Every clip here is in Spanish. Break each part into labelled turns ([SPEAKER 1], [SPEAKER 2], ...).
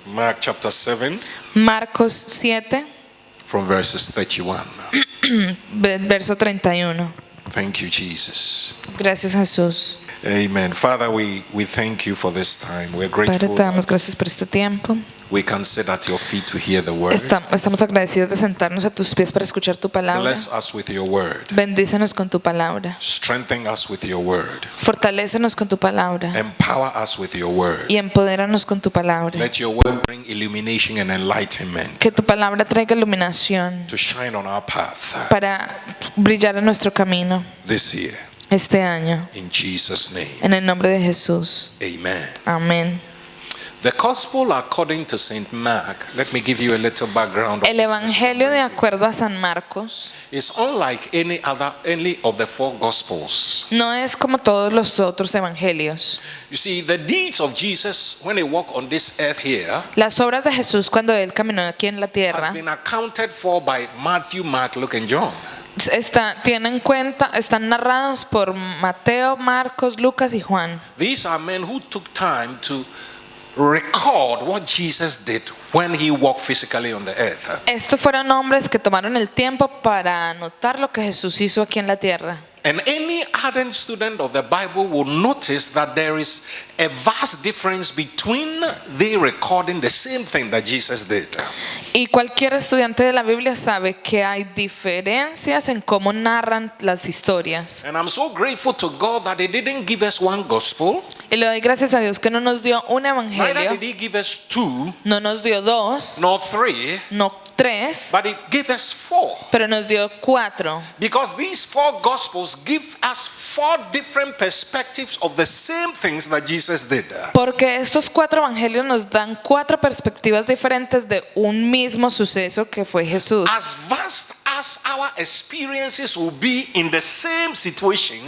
[SPEAKER 1] Mark chapter 7
[SPEAKER 2] Marcos 7,
[SPEAKER 1] from verses 31.
[SPEAKER 2] verso 31.
[SPEAKER 1] Thank you, Jesus.
[SPEAKER 2] Gracias, Jesús.
[SPEAKER 1] Amen. Father, we thank you for this time. We're
[SPEAKER 2] Padre,
[SPEAKER 1] grateful
[SPEAKER 2] te damos
[SPEAKER 1] that
[SPEAKER 2] gracias por este tiempo.
[SPEAKER 1] we can sit at your feet to hear the word.
[SPEAKER 2] Estamos agradecidos de sentarnos a tus pies para escuchar tu palabra.
[SPEAKER 1] Bless us with your word.
[SPEAKER 2] Bendícenos con tu palabra.
[SPEAKER 1] Strengthen us with your word.
[SPEAKER 2] Fortalécenos con tu palabra.
[SPEAKER 1] Empower us with your word.
[SPEAKER 2] Y empodéranos con tu palabra.
[SPEAKER 1] Let your word bring illumination and enlightenment
[SPEAKER 2] Que tu palabra traiga iluminación
[SPEAKER 1] to shine on our path
[SPEAKER 2] para brillar en nuestro camino
[SPEAKER 1] this year.
[SPEAKER 2] este año.
[SPEAKER 1] In Jesus' name.
[SPEAKER 2] En el nombre de Jesús.
[SPEAKER 1] Amen.
[SPEAKER 2] Amén.
[SPEAKER 1] The gospel according to St. Mark, let me give you a little background.
[SPEAKER 2] El evangelio de acuerdo a San Marcos
[SPEAKER 1] It's unlike any of the four gospels.
[SPEAKER 2] no es como todos los otros evangelios.
[SPEAKER 1] You see, the deeds of Jesus when he walked on this earth here
[SPEAKER 2] Las obras de Jesús cuando él caminó aquí en la
[SPEAKER 1] has
[SPEAKER 2] tierra
[SPEAKER 1] been accounted for by Matthew, Mark, Luke, and John.
[SPEAKER 2] están narrados por Mateo, Marcos, Lucas y Juan.
[SPEAKER 1] These are men who took time to record what Jesus did when he walked physically on the earth.
[SPEAKER 2] Estos fueron hombres que tomaron el tiempo para anotar lo que Jesús hizo aquí en la tierra.
[SPEAKER 1] And any ardent student of the Bible will notice that there is a vast difference between they recording the same thing that Jesus did.
[SPEAKER 2] Y cualquier estudiante de la Biblia sabe que hay diferencias en cómo narran las historias.
[SPEAKER 1] And I'm so grateful to God that he didn't give us one gospel,
[SPEAKER 2] Y le doy gracias a Dios que no nos dio un
[SPEAKER 1] neither
[SPEAKER 2] evangelio,
[SPEAKER 1] did he give us two,
[SPEAKER 2] no nos dio dos,
[SPEAKER 1] nor three,
[SPEAKER 2] no tres,
[SPEAKER 1] but he gave us four.
[SPEAKER 2] pero nos dio cuatro.
[SPEAKER 1] Because these four gospels give us four different perspectives of the same things that Jesus did.
[SPEAKER 2] Porque estos cuatro evangelios nos dan cuatro perspectivas diferentes de un mismo suceso que fue Jesús.
[SPEAKER 1] As vast as our experiences will be in the same situation,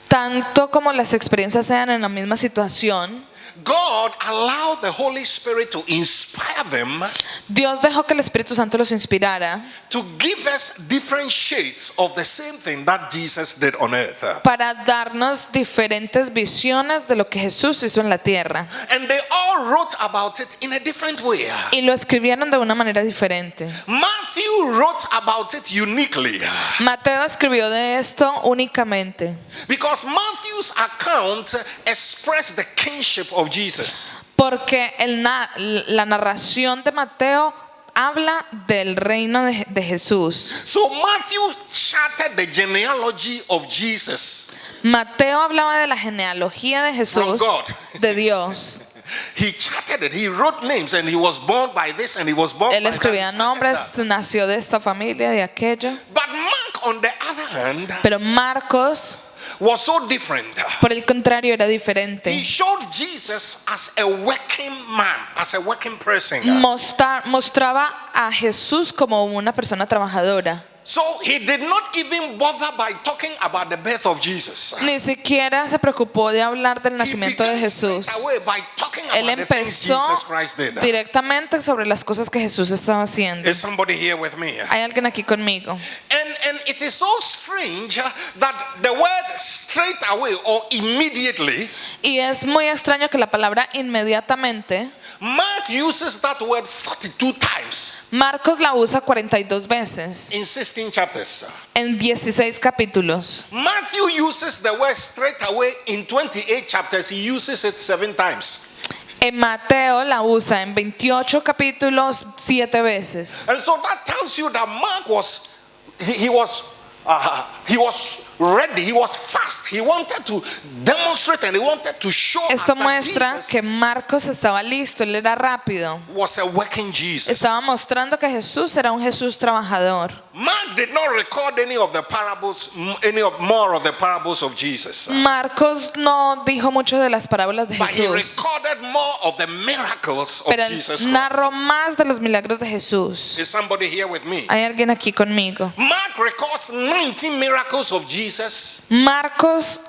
[SPEAKER 2] Tanto como las experiencias sean en la misma situación,
[SPEAKER 1] God allowed the Holy Spirit to inspire them
[SPEAKER 2] Dios dejó que el Espíritu Santo los inspirara
[SPEAKER 1] to give us different shades of the same thing that Jesus did on earth.
[SPEAKER 2] para darnos diferentes visiones de lo que Jesús hizo en la tierra.
[SPEAKER 1] And they all wrote about it in a different way.
[SPEAKER 2] Y lo escribieron de una manera diferente.
[SPEAKER 1] Matthew wrote about it uniquely
[SPEAKER 2] Mateo escribió de esto únicamente
[SPEAKER 1] because Matthew's account expressed the kingship of Jesus.
[SPEAKER 2] porque la narración de Mateo habla del reino de Jesús.
[SPEAKER 1] So Matthew charted the genealogy of Jesus.
[SPEAKER 2] Mateo hablaba de la genealogía de Jesús,
[SPEAKER 1] From God.
[SPEAKER 2] de Dios.
[SPEAKER 1] He charted it. He wrote names, and he was born by this, and he was born
[SPEAKER 2] Él
[SPEAKER 1] by
[SPEAKER 2] escribía
[SPEAKER 1] that.
[SPEAKER 2] nombres, nació de esta familia, de aquello.
[SPEAKER 1] But Mark, on the other hand,
[SPEAKER 2] Pero Marcos,
[SPEAKER 1] was so different.
[SPEAKER 2] por el contrario, era
[SPEAKER 1] He
[SPEAKER 2] diferente.
[SPEAKER 1] showed Jesus as a working man, as a working person.
[SPEAKER 2] Mostraba a Jesús como una persona trabajadora.
[SPEAKER 1] So he did not even bother by talking about the birth of Jesus.
[SPEAKER 2] Ni siquiera se preocupó de hablar del
[SPEAKER 1] He
[SPEAKER 2] nacimiento de
[SPEAKER 1] began
[SPEAKER 2] Jesús.
[SPEAKER 1] straight away by talking
[SPEAKER 2] Él
[SPEAKER 1] about the things
[SPEAKER 2] empezó
[SPEAKER 1] Jesus Christ did.
[SPEAKER 2] directamente sobre las cosas que Jesús estaba haciendo.
[SPEAKER 1] Is somebody here with me?
[SPEAKER 2] Hay alguien aquí conmigo.
[SPEAKER 1] And it is so strange that the word straight away or immediately,
[SPEAKER 2] Y es muy extraño que la palabra inmediatamente,
[SPEAKER 1] Mark uses that word 42 times
[SPEAKER 2] Marcos la usa 42 veces
[SPEAKER 1] in 16 chapters.
[SPEAKER 2] en 16 capítulos.
[SPEAKER 1] Matthew uses the word straight away in 28 chapters. He uses it 7 times.
[SPEAKER 2] En Mateo la usa en 28 capítulos 7 veces.
[SPEAKER 1] And so that tells you that Mark was he was ready, he was fast, he wanted to demonstrate and he wanted to show us
[SPEAKER 2] Esto
[SPEAKER 1] that
[SPEAKER 2] muestra
[SPEAKER 1] Jesus
[SPEAKER 2] que Marcos estaba listo, él era rápido.
[SPEAKER 1] was a working Jesus.
[SPEAKER 2] Estaba mostrando que Jesús era un Jesús trabajador.
[SPEAKER 1] Mark did not record any of the parables, more of the parables of Jesus.
[SPEAKER 2] Marcos no dijo mucho de las parábolas de
[SPEAKER 1] But he
[SPEAKER 2] Jesús,
[SPEAKER 1] recorded more of the miracles of
[SPEAKER 2] pero
[SPEAKER 1] Jesus Christ.
[SPEAKER 2] narró más de los milagros de Jesús.
[SPEAKER 1] Is somebody here with me?
[SPEAKER 2] Hay alguien aquí conmigo.
[SPEAKER 1] Mark records 19 miracles of Jesus,
[SPEAKER 2] Marcos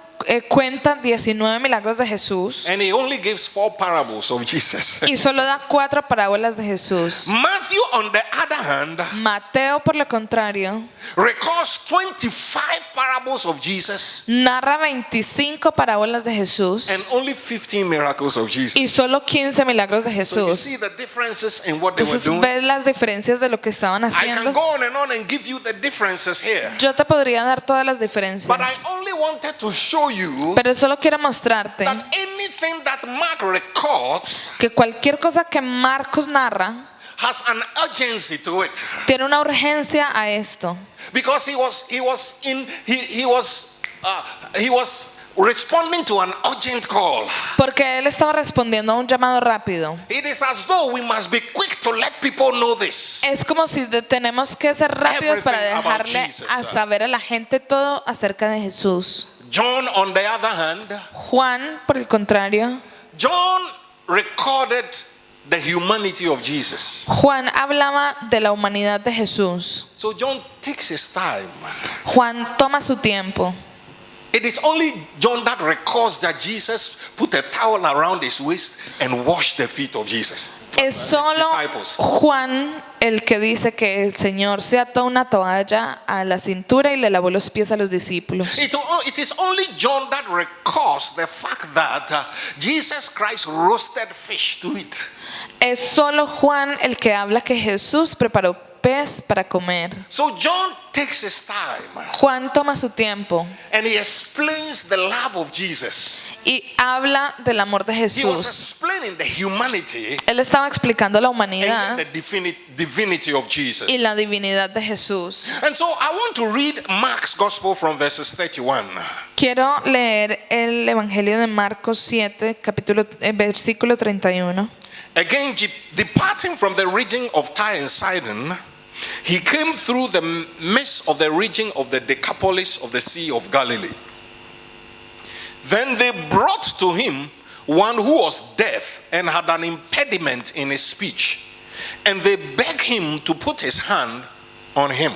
[SPEAKER 2] cuenta 19 milagros de Jesús
[SPEAKER 1] and he only gives 4 parables of Jesus.
[SPEAKER 2] y solo da 4 parábolas de Jesús.
[SPEAKER 1] Matthew, on the other hand,
[SPEAKER 2] Mateo, por lo contrario,
[SPEAKER 1] records 25 parables of Jesus
[SPEAKER 2] narra 25 parábolas de Jesús
[SPEAKER 1] and only 15 miracles of Jesus.
[SPEAKER 2] y solo 15 milagros de
[SPEAKER 1] So you
[SPEAKER 2] Jesús.
[SPEAKER 1] see the differences in what they were
[SPEAKER 2] Entonces
[SPEAKER 1] doing.
[SPEAKER 2] ves las diferencias de lo que estaban
[SPEAKER 1] I can
[SPEAKER 2] haciendo.
[SPEAKER 1] go on and give you the differences here.
[SPEAKER 2] Yo te podría dar todas las
[SPEAKER 1] But I
[SPEAKER 2] diferencias,
[SPEAKER 1] only wanted to show you
[SPEAKER 2] pero solo quiero mostrarte
[SPEAKER 1] that anything that Mark records
[SPEAKER 2] que cualquier cosa que Marcos narra
[SPEAKER 1] has an urgency to it,
[SPEAKER 2] tiene una urgencia a esto,
[SPEAKER 1] because he was responding to an urgent call.
[SPEAKER 2] porque él estaba respondiendo a un llamado rápido.
[SPEAKER 1] It is as though we must be quick to let people know this.
[SPEAKER 2] Es como si tenemos que ser rápidos para
[SPEAKER 1] Everything about
[SPEAKER 2] dejarle
[SPEAKER 1] Jesus,
[SPEAKER 2] a saber a la gente todo acerca de Jesús.
[SPEAKER 1] John, on the other hand,
[SPEAKER 2] Juan, por el contrario,
[SPEAKER 1] John recorded the humanity of Jesus.
[SPEAKER 2] Juan hablaba de la humanidad de Jesús.
[SPEAKER 1] So John takes his time.
[SPEAKER 2] Juan toma su tiempo.
[SPEAKER 1] It is only John that records that Jesus put a towel around his waist and washed the feet of Jesus.
[SPEAKER 2] Es solo
[SPEAKER 1] disciples.
[SPEAKER 2] Juan el que dice que el Señor se ató una toalla a la cintura y le lavó los pies a los discípulos.
[SPEAKER 1] It is only John that records the fact that Jesus Christ roasted fish to eat.
[SPEAKER 2] Es solo Juan el que habla que Jesús preparó pez para comer.
[SPEAKER 1] So John takes his time
[SPEAKER 2] Juan toma su tiempo
[SPEAKER 1] and he explains the love of Jesus.
[SPEAKER 2] y habla del amor de
[SPEAKER 1] He was
[SPEAKER 2] Jesús.
[SPEAKER 1] explaining the humanity
[SPEAKER 2] Él estaba explicando la
[SPEAKER 1] and
[SPEAKER 2] humanidad
[SPEAKER 1] the divinity of Jesus.
[SPEAKER 2] y la divinidad de Jesús.
[SPEAKER 1] And so I want to read Mark's gospel from verses 31.
[SPEAKER 2] Quiero leer el Evangelio de Marcos 7, versículo 31.
[SPEAKER 1] Again, departing from the region of Tyre and Sidon, he came through the midst of the region of the Decapolis of the Sea of Galilee. Then they brought to him one who was deaf and had an impediment in his speech, and they begged him to put his hand on him.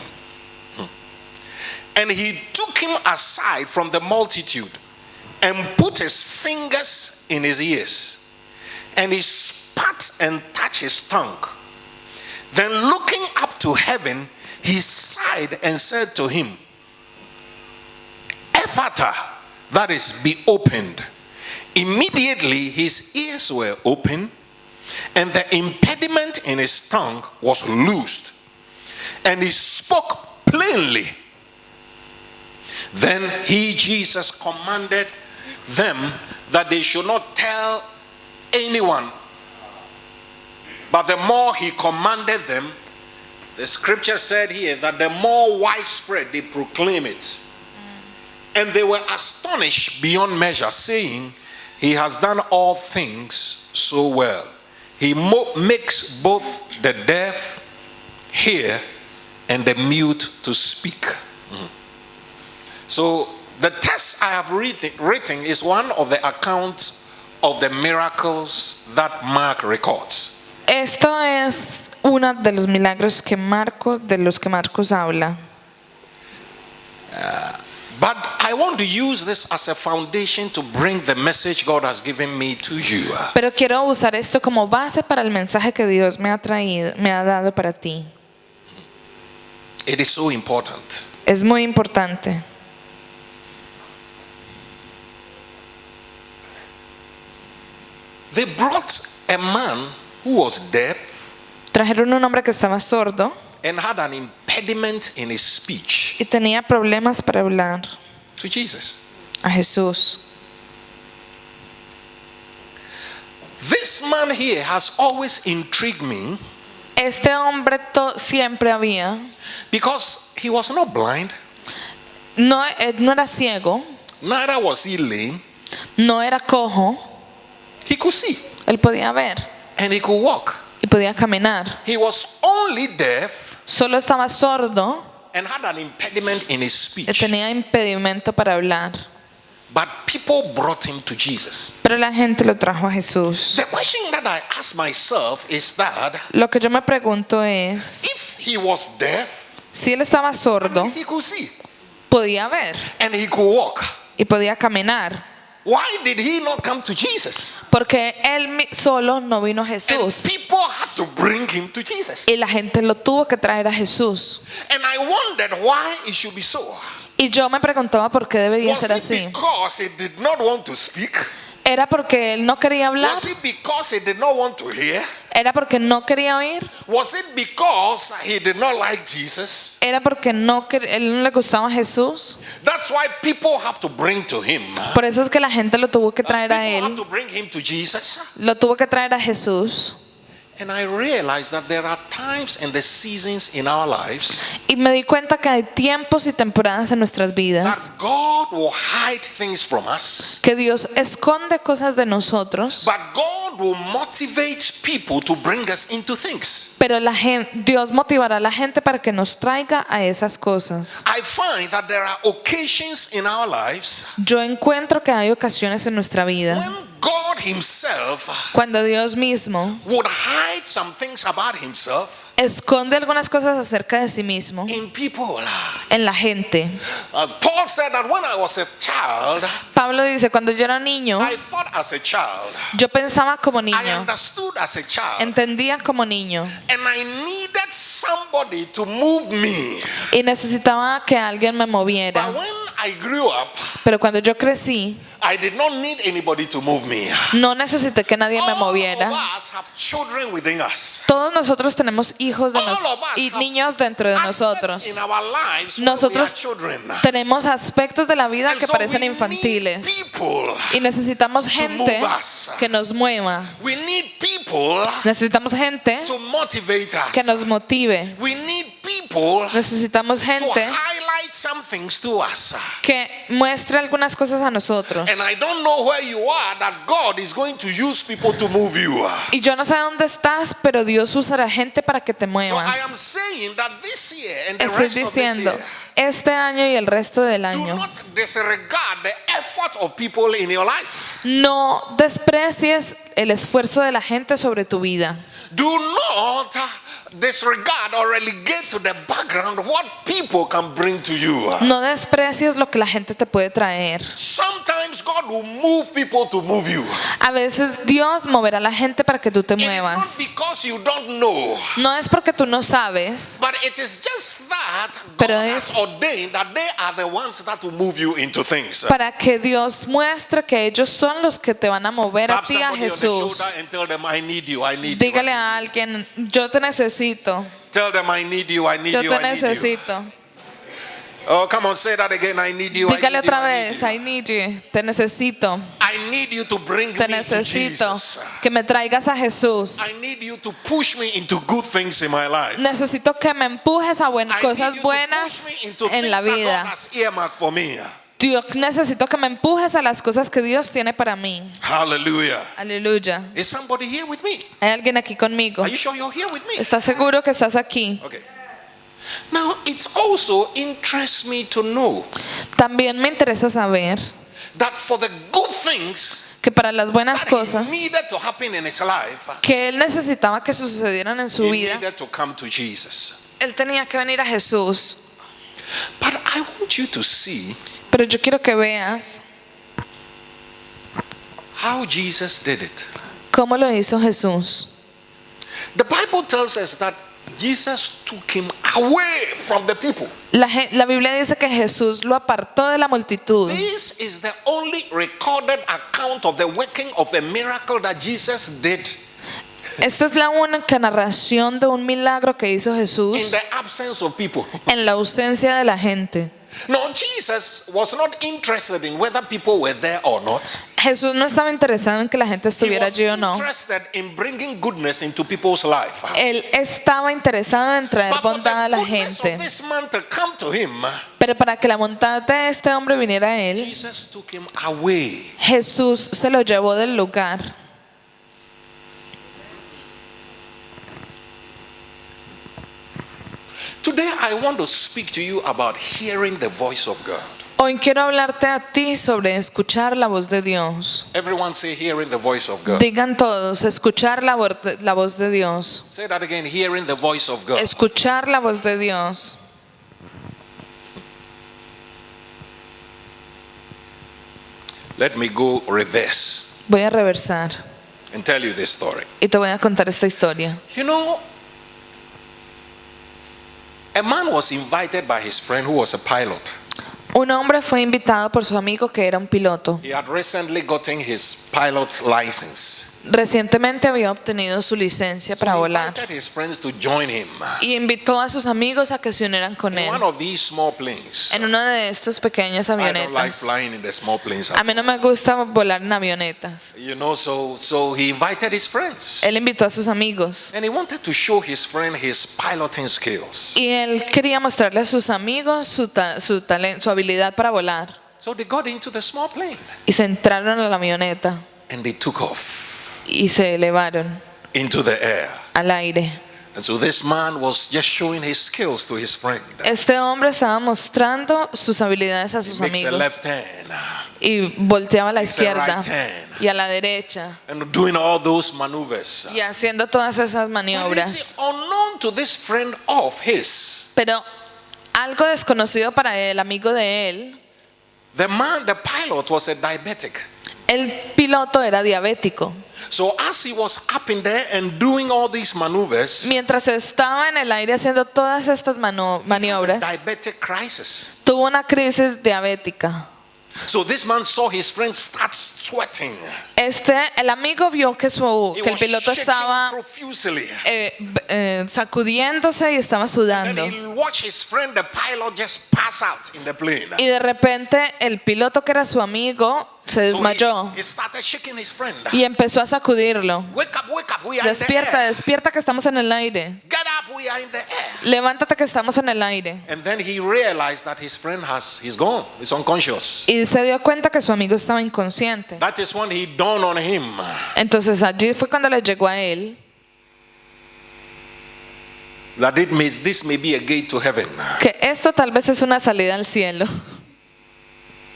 [SPEAKER 1] And he took him aside from the multitude and put his fingers in his ears, and he spat and touched his tongue. Then looking up to heaven, he sighed and said to him, Ephata, that is, be opened. Immediately his ears were opened, and the impediment in his tongue was loosed, and he spoke plainly. Then he, Jesus, commanded them that they should not tell anyone. But the more he commanded them, the scripture said here that the more widespread they proclaim it. And they were astonished beyond measure, saying, He has done all things so well. He makes both the deaf hear and the mute to speak. So the text I have written is one of the accounts of the miracles that Mark records.
[SPEAKER 2] Esto es uno de los milagros de los que Marcos habla.
[SPEAKER 1] But I want to use this as a foundation to bring the message God has given me to you.
[SPEAKER 2] Pero quiero usar esto como base para el mensaje que Dios me ha dado para ti.
[SPEAKER 1] It is so important.
[SPEAKER 2] Es muy importante.
[SPEAKER 1] They brought a man who was deaf
[SPEAKER 2] Trajeron un hombre que estaba sordo
[SPEAKER 1] and had an impediment in his speech
[SPEAKER 2] y tenía problemas para hablar
[SPEAKER 1] to Jesus.
[SPEAKER 2] a Jesús.
[SPEAKER 1] This man here has always intrigued me
[SPEAKER 2] Este hombre siempre había,
[SPEAKER 1] because he was not blind,
[SPEAKER 2] no era ciego,
[SPEAKER 1] neither was he lame.
[SPEAKER 2] no era cojo,
[SPEAKER 1] He could see
[SPEAKER 2] él podía ver
[SPEAKER 1] and he could walk.
[SPEAKER 2] y podía caminar.
[SPEAKER 1] He was only deaf
[SPEAKER 2] Solo estaba sordo
[SPEAKER 1] and had an impediment in his
[SPEAKER 2] y
[SPEAKER 1] speech.
[SPEAKER 2] tenía impedimento para hablar.
[SPEAKER 1] But people brought him to Jesus.
[SPEAKER 2] Pero la gente lo trajo a Jesús.
[SPEAKER 1] The question that I ask myself is that
[SPEAKER 2] Lo que yo me pregunto es,
[SPEAKER 1] if he was deaf,
[SPEAKER 2] si él estaba sordo,
[SPEAKER 1] he could see
[SPEAKER 2] podía ver
[SPEAKER 1] and he could walk,
[SPEAKER 2] y podía caminar.
[SPEAKER 1] why did he not come to Jesus?
[SPEAKER 2] Porque él solo no vino a
[SPEAKER 1] And
[SPEAKER 2] Jesús.
[SPEAKER 1] people had to bring him to Jesus.
[SPEAKER 2] Y la gente lo tuvo que traer a Jesús.
[SPEAKER 1] And I wondered why it should be so.
[SPEAKER 2] Y yo me preguntaba por qué debería
[SPEAKER 1] Was
[SPEAKER 2] ser
[SPEAKER 1] it
[SPEAKER 2] así.
[SPEAKER 1] because he did not want to speak?
[SPEAKER 2] ¿Era porque él no quería hablar?
[SPEAKER 1] Was it because he did not want to hear?
[SPEAKER 2] ¿Era porque no quería oír?
[SPEAKER 1] Was it because he did not like Jesus?
[SPEAKER 2] ¿Era porque él no le gustaba Jesús?
[SPEAKER 1] That's why people have to bring to him.
[SPEAKER 2] Por eso es que la gente lo tuvo que traer a
[SPEAKER 1] People have
[SPEAKER 2] él.
[SPEAKER 1] to bring him to Jesus.
[SPEAKER 2] Lo tuvo que traer a Jesús.
[SPEAKER 1] And I realized that there are times and the seasons in our lives
[SPEAKER 2] Y me di cuenta que hay tiempos y temporadas en nuestras
[SPEAKER 1] that
[SPEAKER 2] vidas
[SPEAKER 1] God will hide things from us,
[SPEAKER 2] que Dios esconde cosas de nosotros,
[SPEAKER 1] but God will motivate people to bring us into things.
[SPEAKER 2] pero Dios motivará a la gente para que nos traiga a esas cosas.
[SPEAKER 1] I find that there are occasions in our lives
[SPEAKER 2] Yo encuentro que hay ocasiones en nuestra vida
[SPEAKER 1] when God himself
[SPEAKER 2] cuando Dios mismo
[SPEAKER 1] would hide some things about himself
[SPEAKER 2] esconde algunas cosas acerca de sí mismo
[SPEAKER 1] in people.
[SPEAKER 2] en la gente.
[SPEAKER 1] Paul said that when I was a child,
[SPEAKER 2] Pablo dice, cuando yo era niño,
[SPEAKER 1] I thought as a child,
[SPEAKER 2] yo pensaba como
[SPEAKER 1] I
[SPEAKER 2] niño,
[SPEAKER 1] understood as a child,
[SPEAKER 2] entendía como niño
[SPEAKER 1] and I needed somebody to move me.
[SPEAKER 2] y necesitaba que alguien me moviera.
[SPEAKER 1] But when I grew up,
[SPEAKER 2] Pero cuando yo crecí,
[SPEAKER 1] I did not need anybody to move me.
[SPEAKER 2] no necesité que nadie me
[SPEAKER 1] All
[SPEAKER 2] moviera.
[SPEAKER 1] of us have children within us.
[SPEAKER 2] Todos nosotros tenemos hijos
[SPEAKER 1] All of us
[SPEAKER 2] y
[SPEAKER 1] have
[SPEAKER 2] niños dentro de
[SPEAKER 1] aspects
[SPEAKER 2] nosotros.
[SPEAKER 1] in our lives when we
[SPEAKER 2] Nosotros
[SPEAKER 1] are children.
[SPEAKER 2] tenemos aspectos de la vida
[SPEAKER 1] And
[SPEAKER 2] que
[SPEAKER 1] so
[SPEAKER 2] parecen
[SPEAKER 1] we
[SPEAKER 2] infantiles
[SPEAKER 1] need people.
[SPEAKER 2] y necesitamos gente
[SPEAKER 1] move us.
[SPEAKER 2] que nos mueva.
[SPEAKER 1] We need people
[SPEAKER 2] Necesitamos gente
[SPEAKER 1] to motivate
[SPEAKER 2] que
[SPEAKER 1] us.
[SPEAKER 2] nos motive.
[SPEAKER 1] We need people
[SPEAKER 2] Necesitamos
[SPEAKER 1] to
[SPEAKER 2] gente
[SPEAKER 1] highlight some things to us.
[SPEAKER 2] que muestre algunas cosas a nosotros.
[SPEAKER 1] And I don't know where you are that God is going to use people to move you.
[SPEAKER 2] Y yo no sé dónde estás, pero Dios usará gente para que te
[SPEAKER 1] So I am
[SPEAKER 2] muevas.
[SPEAKER 1] saying that this year and the
[SPEAKER 2] Estoy
[SPEAKER 1] rest of this
[SPEAKER 2] diciendo,
[SPEAKER 1] year,
[SPEAKER 2] este año y el resto del
[SPEAKER 1] do
[SPEAKER 2] año,
[SPEAKER 1] not disregard the effort of people in your life.
[SPEAKER 2] no desprecies el esfuerzo de la gente sobre tu vida.
[SPEAKER 1] Do not disregard or relegate to the background what people can bring to you.
[SPEAKER 2] No desprecies lo que la gente te puede traer.
[SPEAKER 1] Sometimes God will move people to move you.
[SPEAKER 2] A veces Dios moverá a la gente para que tú te
[SPEAKER 1] It is
[SPEAKER 2] muevas.
[SPEAKER 1] not because you don't know,
[SPEAKER 2] No es porque tú no sabes,
[SPEAKER 1] but it is just that
[SPEAKER 2] Pero
[SPEAKER 1] God
[SPEAKER 2] es-
[SPEAKER 1] has ordained that they are the ones that will move you into things.
[SPEAKER 2] para que Dios muestre que ellos son los que te van a mover a
[SPEAKER 1] Tap
[SPEAKER 2] ti a
[SPEAKER 1] somebody on the
[SPEAKER 2] Jesús.
[SPEAKER 1] shoulder and tell them, I need you, I need
[SPEAKER 2] Dígale
[SPEAKER 1] you.
[SPEAKER 2] a alguien, yo te necesito,
[SPEAKER 1] Tell them, I need you, I need
[SPEAKER 2] yo
[SPEAKER 1] you,
[SPEAKER 2] te
[SPEAKER 1] I need you.
[SPEAKER 2] necesito.
[SPEAKER 1] Oh, come on, say that again. I need you, I
[SPEAKER 2] Dígale
[SPEAKER 1] need you,
[SPEAKER 2] otra
[SPEAKER 1] I need
[SPEAKER 2] vez,
[SPEAKER 1] you.
[SPEAKER 2] I need you, te necesito,
[SPEAKER 1] I need you to bring
[SPEAKER 2] te
[SPEAKER 1] me to
[SPEAKER 2] necesito,
[SPEAKER 1] Jesus.
[SPEAKER 2] que me traigas a Jesús.
[SPEAKER 1] I need you to push me into good things in my life.
[SPEAKER 2] Necesito que me empujes a
[SPEAKER 1] I need
[SPEAKER 2] cosas
[SPEAKER 1] you to
[SPEAKER 2] buenas
[SPEAKER 1] push me into
[SPEAKER 2] en la
[SPEAKER 1] things that
[SPEAKER 2] vida.
[SPEAKER 1] God has earmarked for me.
[SPEAKER 2] Dios, necesito que me empujes a las cosas que Dios tiene para mí.
[SPEAKER 1] Hallelujah.
[SPEAKER 2] Aleluya.
[SPEAKER 1] Is somebody here with me?
[SPEAKER 2] ¿Hay alguien aquí conmigo?
[SPEAKER 1] Are you sure you're here with me?
[SPEAKER 2] ¿Estás seguro que estás aquí?
[SPEAKER 1] Okay. Now, it also interests me to know
[SPEAKER 2] También me interesa saber
[SPEAKER 1] that for the good things
[SPEAKER 2] que para las buenas
[SPEAKER 1] that he
[SPEAKER 2] cosas
[SPEAKER 1] needed to happen in his life,
[SPEAKER 2] que él necesitaba que sucedieran en su
[SPEAKER 1] he
[SPEAKER 2] vida,
[SPEAKER 1] needed to come to Jesus.
[SPEAKER 2] él tenía que venir a Jesús.
[SPEAKER 1] But I want you to see
[SPEAKER 2] Pero yo quiero que veas
[SPEAKER 1] how Jesus did it.
[SPEAKER 2] cómo lo hizo Jesús.
[SPEAKER 1] The Bible tells us that Jesus took him away from the people.
[SPEAKER 2] La Biblia dice que Jesús lo apartó de la multitud.
[SPEAKER 1] This is the only recorded account of the working of a miracle that Jesus did
[SPEAKER 2] Esta es la única narración de un milagro que hizo
[SPEAKER 1] in
[SPEAKER 2] Jesús
[SPEAKER 1] the absence of people.
[SPEAKER 2] en la ausencia de la gente.
[SPEAKER 1] No, Jesus was not interested in whether people were there or not.
[SPEAKER 2] Jesús no estaba interesado en que la gente
[SPEAKER 1] He
[SPEAKER 2] estuviera
[SPEAKER 1] was
[SPEAKER 2] allí o no.
[SPEAKER 1] interested in bringing goodness into people's life.
[SPEAKER 2] Él estaba interesado en traer
[SPEAKER 1] But for
[SPEAKER 2] bondad a
[SPEAKER 1] the
[SPEAKER 2] la
[SPEAKER 1] goodness
[SPEAKER 2] gente.
[SPEAKER 1] of this man to come to him,
[SPEAKER 2] Pero para que la bondad de este hombre viniera a él,
[SPEAKER 1] Jesus took him away.
[SPEAKER 2] Jesús se lo llevó del lugar.
[SPEAKER 1] Today I want to speak to you about hearing the voice of God.
[SPEAKER 2] Hoy quiero hablarte a ti sobre escuchar la voz de Dios.
[SPEAKER 1] Everyone say hearing the voice of God.
[SPEAKER 2] Digan todos, escuchar la voz de Dios.
[SPEAKER 1] Say that again, hearing the voice of God.
[SPEAKER 2] Escuchar la voz de Dios.
[SPEAKER 1] Let me go reverse
[SPEAKER 2] Voy a reversar
[SPEAKER 1] and tell you this story.
[SPEAKER 2] y te voy a contar esta historia.
[SPEAKER 1] You know, a man was invited by his friend who was a pilot
[SPEAKER 2] Un hombre fue invitado por su amigo que era un piloto.
[SPEAKER 1] He had recently gotten his pilot license.
[SPEAKER 2] Recientemente había obtenido su licencia para
[SPEAKER 1] He
[SPEAKER 2] volar
[SPEAKER 1] invited his friends to join him
[SPEAKER 2] y invitó a sus amigos a que se unieran con
[SPEAKER 1] in
[SPEAKER 2] él
[SPEAKER 1] one of these small planes.
[SPEAKER 2] en una de estas pequeñas
[SPEAKER 1] I don't like
[SPEAKER 2] avionetas.
[SPEAKER 1] flying in the small planes.
[SPEAKER 2] A mí no me gusta volar en avionetas.
[SPEAKER 1] You know, so he invited his friends.
[SPEAKER 2] Él invitó a sus amigos
[SPEAKER 1] And he wanted to show his friend his piloting skills.
[SPEAKER 2] y él quería mostrarle a sus amigos su habilidad para volar.
[SPEAKER 1] So they got into the small plane
[SPEAKER 2] Y se entraron a la avioneta
[SPEAKER 1] and they took off
[SPEAKER 2] y se elevaron
[SPEAKER 1] into the air.
[SPEAKER 2] al aire.
[SPEAKER 1] And so this man was just showing his skills to his friend.
[SPEAKER 2] Este hombre estaba mostrando sus habilidades a
[SPEAKER 1] He
[SPEAKER 2] sus
[SPEAKER 1] makes a
[SPEAKER 2] amigos
[SPEAKER 1] left turn
[SPEAKER 2] y volteaba a la
[SPEAKER 1] Makes a
[SPEAKER 2] izquierda
[SPEAKER 1] right turn.
[SPEAKER 2] y a la derecha
[SPEAKER 1] and doing all those maneuvers.
[SPEAKER 2] y haciendo todas esas
[SPEAKER 1] But you see,
[SPEAKER 2] maniobras.
[SPEAKER 1] unknown to this friend of his,
[SPEAKER 2] Pero algo desconocido para el amigo de él,
[SPEAKER 1] the pilot was a diabetic.
[SPEAKER 2] el piloto era diabético.
[SPEAKER 1] So as he was up in there and doing all these maneuvers,
[SPEAKER 2] Mientras estaba en el aire haciendo todas estas maniobras,
[SPEAKER 1] diabetic crisis.
[SPEAKER 2] tuvo una crisis diabética.
[SPEAKER 1] So this man saw his friend start sweating.
[SPEAKER 2] El amigo vio que
[SPEAKER 1] He
[SPEAKER 2] el
[SPEAKER 1] was
[SPEAKER 2] piloto
[SPEAKER 1] shaking
[SPEAKER 2] estaba
[SPEAKER 1] profusely.
[SPEAKER 2] sacudiéndose y estaba
[SPEAKER 1] And
[SPEAKER 2] sudando.
[SPEAKER 1] he watched his friend, the pilot, just pass out in the plane.
[SPEAKER 2] Y de repente el piloto que era su amigo se
[SPEAKER 1] So
[SPEAKER 2] desmayó
[SPEAKER 1] he started shaking his friend.
[SPEAKER 2] y empezó a sacudirlo.
[SPEAKER 1] Wake up, we are
[SPEAKER 2] Despierta,
[SPEAKER 1] in the air.
[SPEAKER 2] despierta que estamos en el aire.
[SPEAKER 1] Get up, we are in the air.
[SPEAKER 2] Levántate que estamos en el aire.
[SPEAKER 1] And then he realized that his friend he's gone. He's unconscious.
[SPEAKER 2] Y se dio cuenta que su amigo estaba inconsciente.
[SPEAKER 1] That is when he dawned on him
[SPEAKER 2] Entonces allí fue cuando le llegó a él
[SPEAKER 1] that this may be a gate to heaven.
[SPEAKER 2] que esto tal vez es una salida al cielo.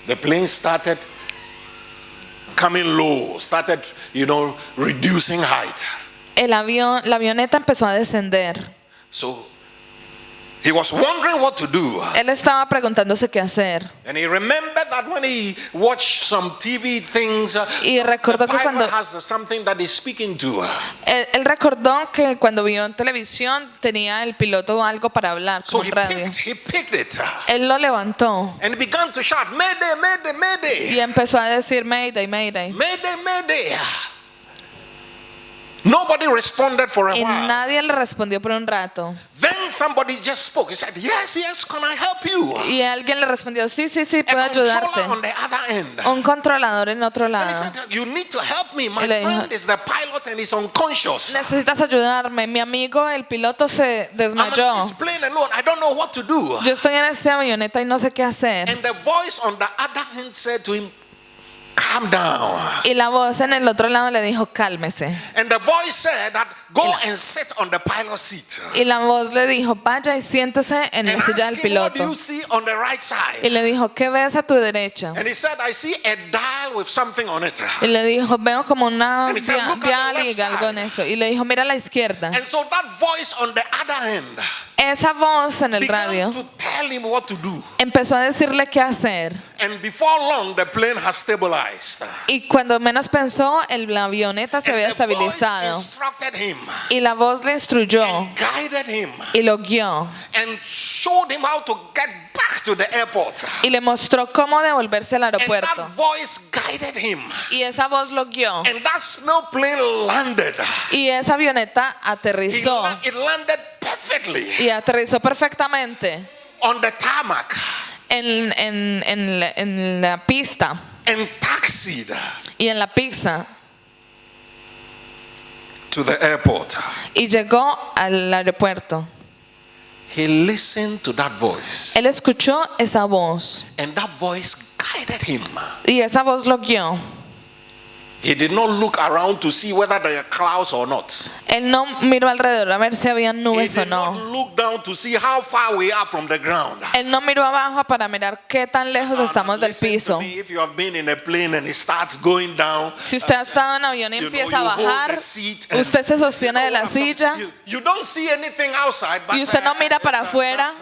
[SPEAKER 1] The plane started coming low, started, reducing height.
[SPEAKER 2] La avioneta empezó a descender.
[SPEAKER 1] So he was wondering what to do.
[SPEAKER 2] Él estaba preguntándose qué hacer.
[SPEAKER 1] And he remembered that when he watched some TV things,
[SPEAKER 2] Y recordó
[SPEAKER 1] the
[SPEAKER 2] que
[SPEAKER 1] pilot
[SPEAKER 2] cuando-
[SPEAKER 1] has something that he's speaking to.
[SPEAKER 2] Él recordó que cuando vio en televisión tenía el piloto algo para hablar,
[SPEAKER 1] So
[SPEAKER 2] como
[SPEAKER 1] he
[SPEAKER 2] un radio.
[SPEAKER 1] picked it
[SPEAKER 2] Él lo levantó
[SPEAKER 1] and began to shout, Mayday, Mayday, Mayday.
[SPEAKER 2] y empezó a decir Mayday, Mayday.
[SPEAKER 1] Mayday, Mayday. Nobody responded for a
[SPEAKER 2] Y
[SPEAKER 1] while.
[SPEAKER 2] nadie le respondió por un rato.
[SPEAKER 1] Then somebody just spoke. He said, Yes, can I help you?
[SPEAKER 2] Y alguien le respondió, sí, puedo
[SPEAKER 1] A
[SPEAKER 2] ayudarte.
[SPEAKER 1] controller on the other end.
[SPEAKER 2] Un controlador en otro
[SPEAKER 1] And he
[SPEAKER 2] lado.
[SPEAKER 1] said, You need to help me. My
[SPEAKER 2] Y le dijo,
[SPEAKER 1] friend is the pilot and he's unconscious.
[SPEAKER 2] Necesitas ayudarme. Mi amigo, el piloto, se
[SPEAKER 1] I'm in
[SPEAKER 2] desmayó.
[SPEAKER 1] this plane alone. I don't know what to do.
[SPEAKER 2] Yo estoy en esta avioneta y no sé qué hacer.
[SPEAKER 1] And the voice on the other hand said to him, Calm down.
[SPEAKER 2] Y la voz en el otro lado le dijo, cálmese.
[SPEAKER 1] And the voice said that go and sit on the pilot seat.
[SPEAKER 2] Y la voz le dijo, vaya y siéntese en
[SPEAKER 1] And
[SPEAKER 2] la silla del
[SPEAKER 1] ask him, What do
[SPEAKER 2] piloto.
[SPEAKER 1] you see on the right
[SPEAKER 2] Y
[SPEAKER 1] side?
[SPEAKER 2] le dijo, ¿qué ves a tu derecha?
[SPEAKER 1] And he said, I see a dial with something on it.
[SPEAKER 2] Y le dijo, veo como una
[SPEAKER 1] And he said, "Look at the left
[SPEAKER 2] diáliga, algo en
[SPEAKER 1] side."
[SPEAKER 2] eso. Y le dijo, mira a la izquierda.
[SPEAKER 1] And so that voice on the other end
[SPEAKER 2] Esa voz en el
[SPEAKER 1] began
[SPEAKER 2] radio
[SPEAKER 1] to tell him what to do.
[SPEAKER 2] empezó a decirle qué hacer.
[SPEAKER 1] And before long, the plane has stabilized.
[SPEAKER 2] Y cuando menos pensó, la avioneta se había
[SPEAKER 1] And the voice
[SPEAKER 2] estabilizado.
[SPEAKER 1] instructed him,
[SPEAKER 2] Y la voz le instruyó
[SPEAKER 1] guided him,
[SPEAKER 2] y lo guió.
[SPEAKER 1] and showed him how to get back to the airport.
[SPEAKER 2] Y le mostró cómo devolverse al
[SPEAKER 1] And
[SPEAKER 2] aeropuerto.
[SPEAKER 1] that voice guided him.
[SPEAKER 2] Y esa voz lo guió.
[SPEAKER 1] And that small plane landed.
[SPEAKER 2] Y esa avioneta aterrizó.
[SPEAKER 1] It landed perfectly
[SPEAKER 2] Y aterrizó perfectamente
[SPEAKER 1] on the tarmac
[SPEAKER 2] en la pista.
[SPEAKER 1] and taxied
[SPEAKER 2] Y en la pista.
[SPEAKER 1] to the airport.
[SPEAKER 2] Y llegó al aeropuerto.
[SPEAKER 1] He listened to that voice,
[SPEAKER 2] Él escuchó esa voz.
[SPEAKER 1] and that voice guided him.
[SPEAKER 2] Y esa voz lo guió.
[SPEAKER 1] He did not look around to see whether there are clouds or not.
[SPEAKER 2] Él no miró alrededor a ver si había
[SPEAKER 1] He
[SPEAKER 2] nubes o
[SPEAKER 1] did not
[SPEAKER 2] no.
[SPEAKER 1] look down to see how far we are from the ground.
[SPEAKER 2] Él no miró abajo para mirar qué tan lejos estamos del
[SPEAKER 1] Listen to
[SPEAKER 2] piso.
[SPEAKER 1] me, if you have been in a plane and it starts going down,
[SPEAKER 2] Si usted ha estado en avión y
[SPEAKER 1] you
[SPEAKER 2] empieza a
[SPEAKER 1] know, you hold
[SPEAKER 2] bajar,
[SPEAKER 1] the seat and-
[SPEAKER 2] usted se sostiene de la
[SPEAKER 1] what I'm talking-
[SPEAKER 2] silla
[SPEAKER 1] You don't see anything outside, but
[SPEAKER 2] y usted no mira para afuera.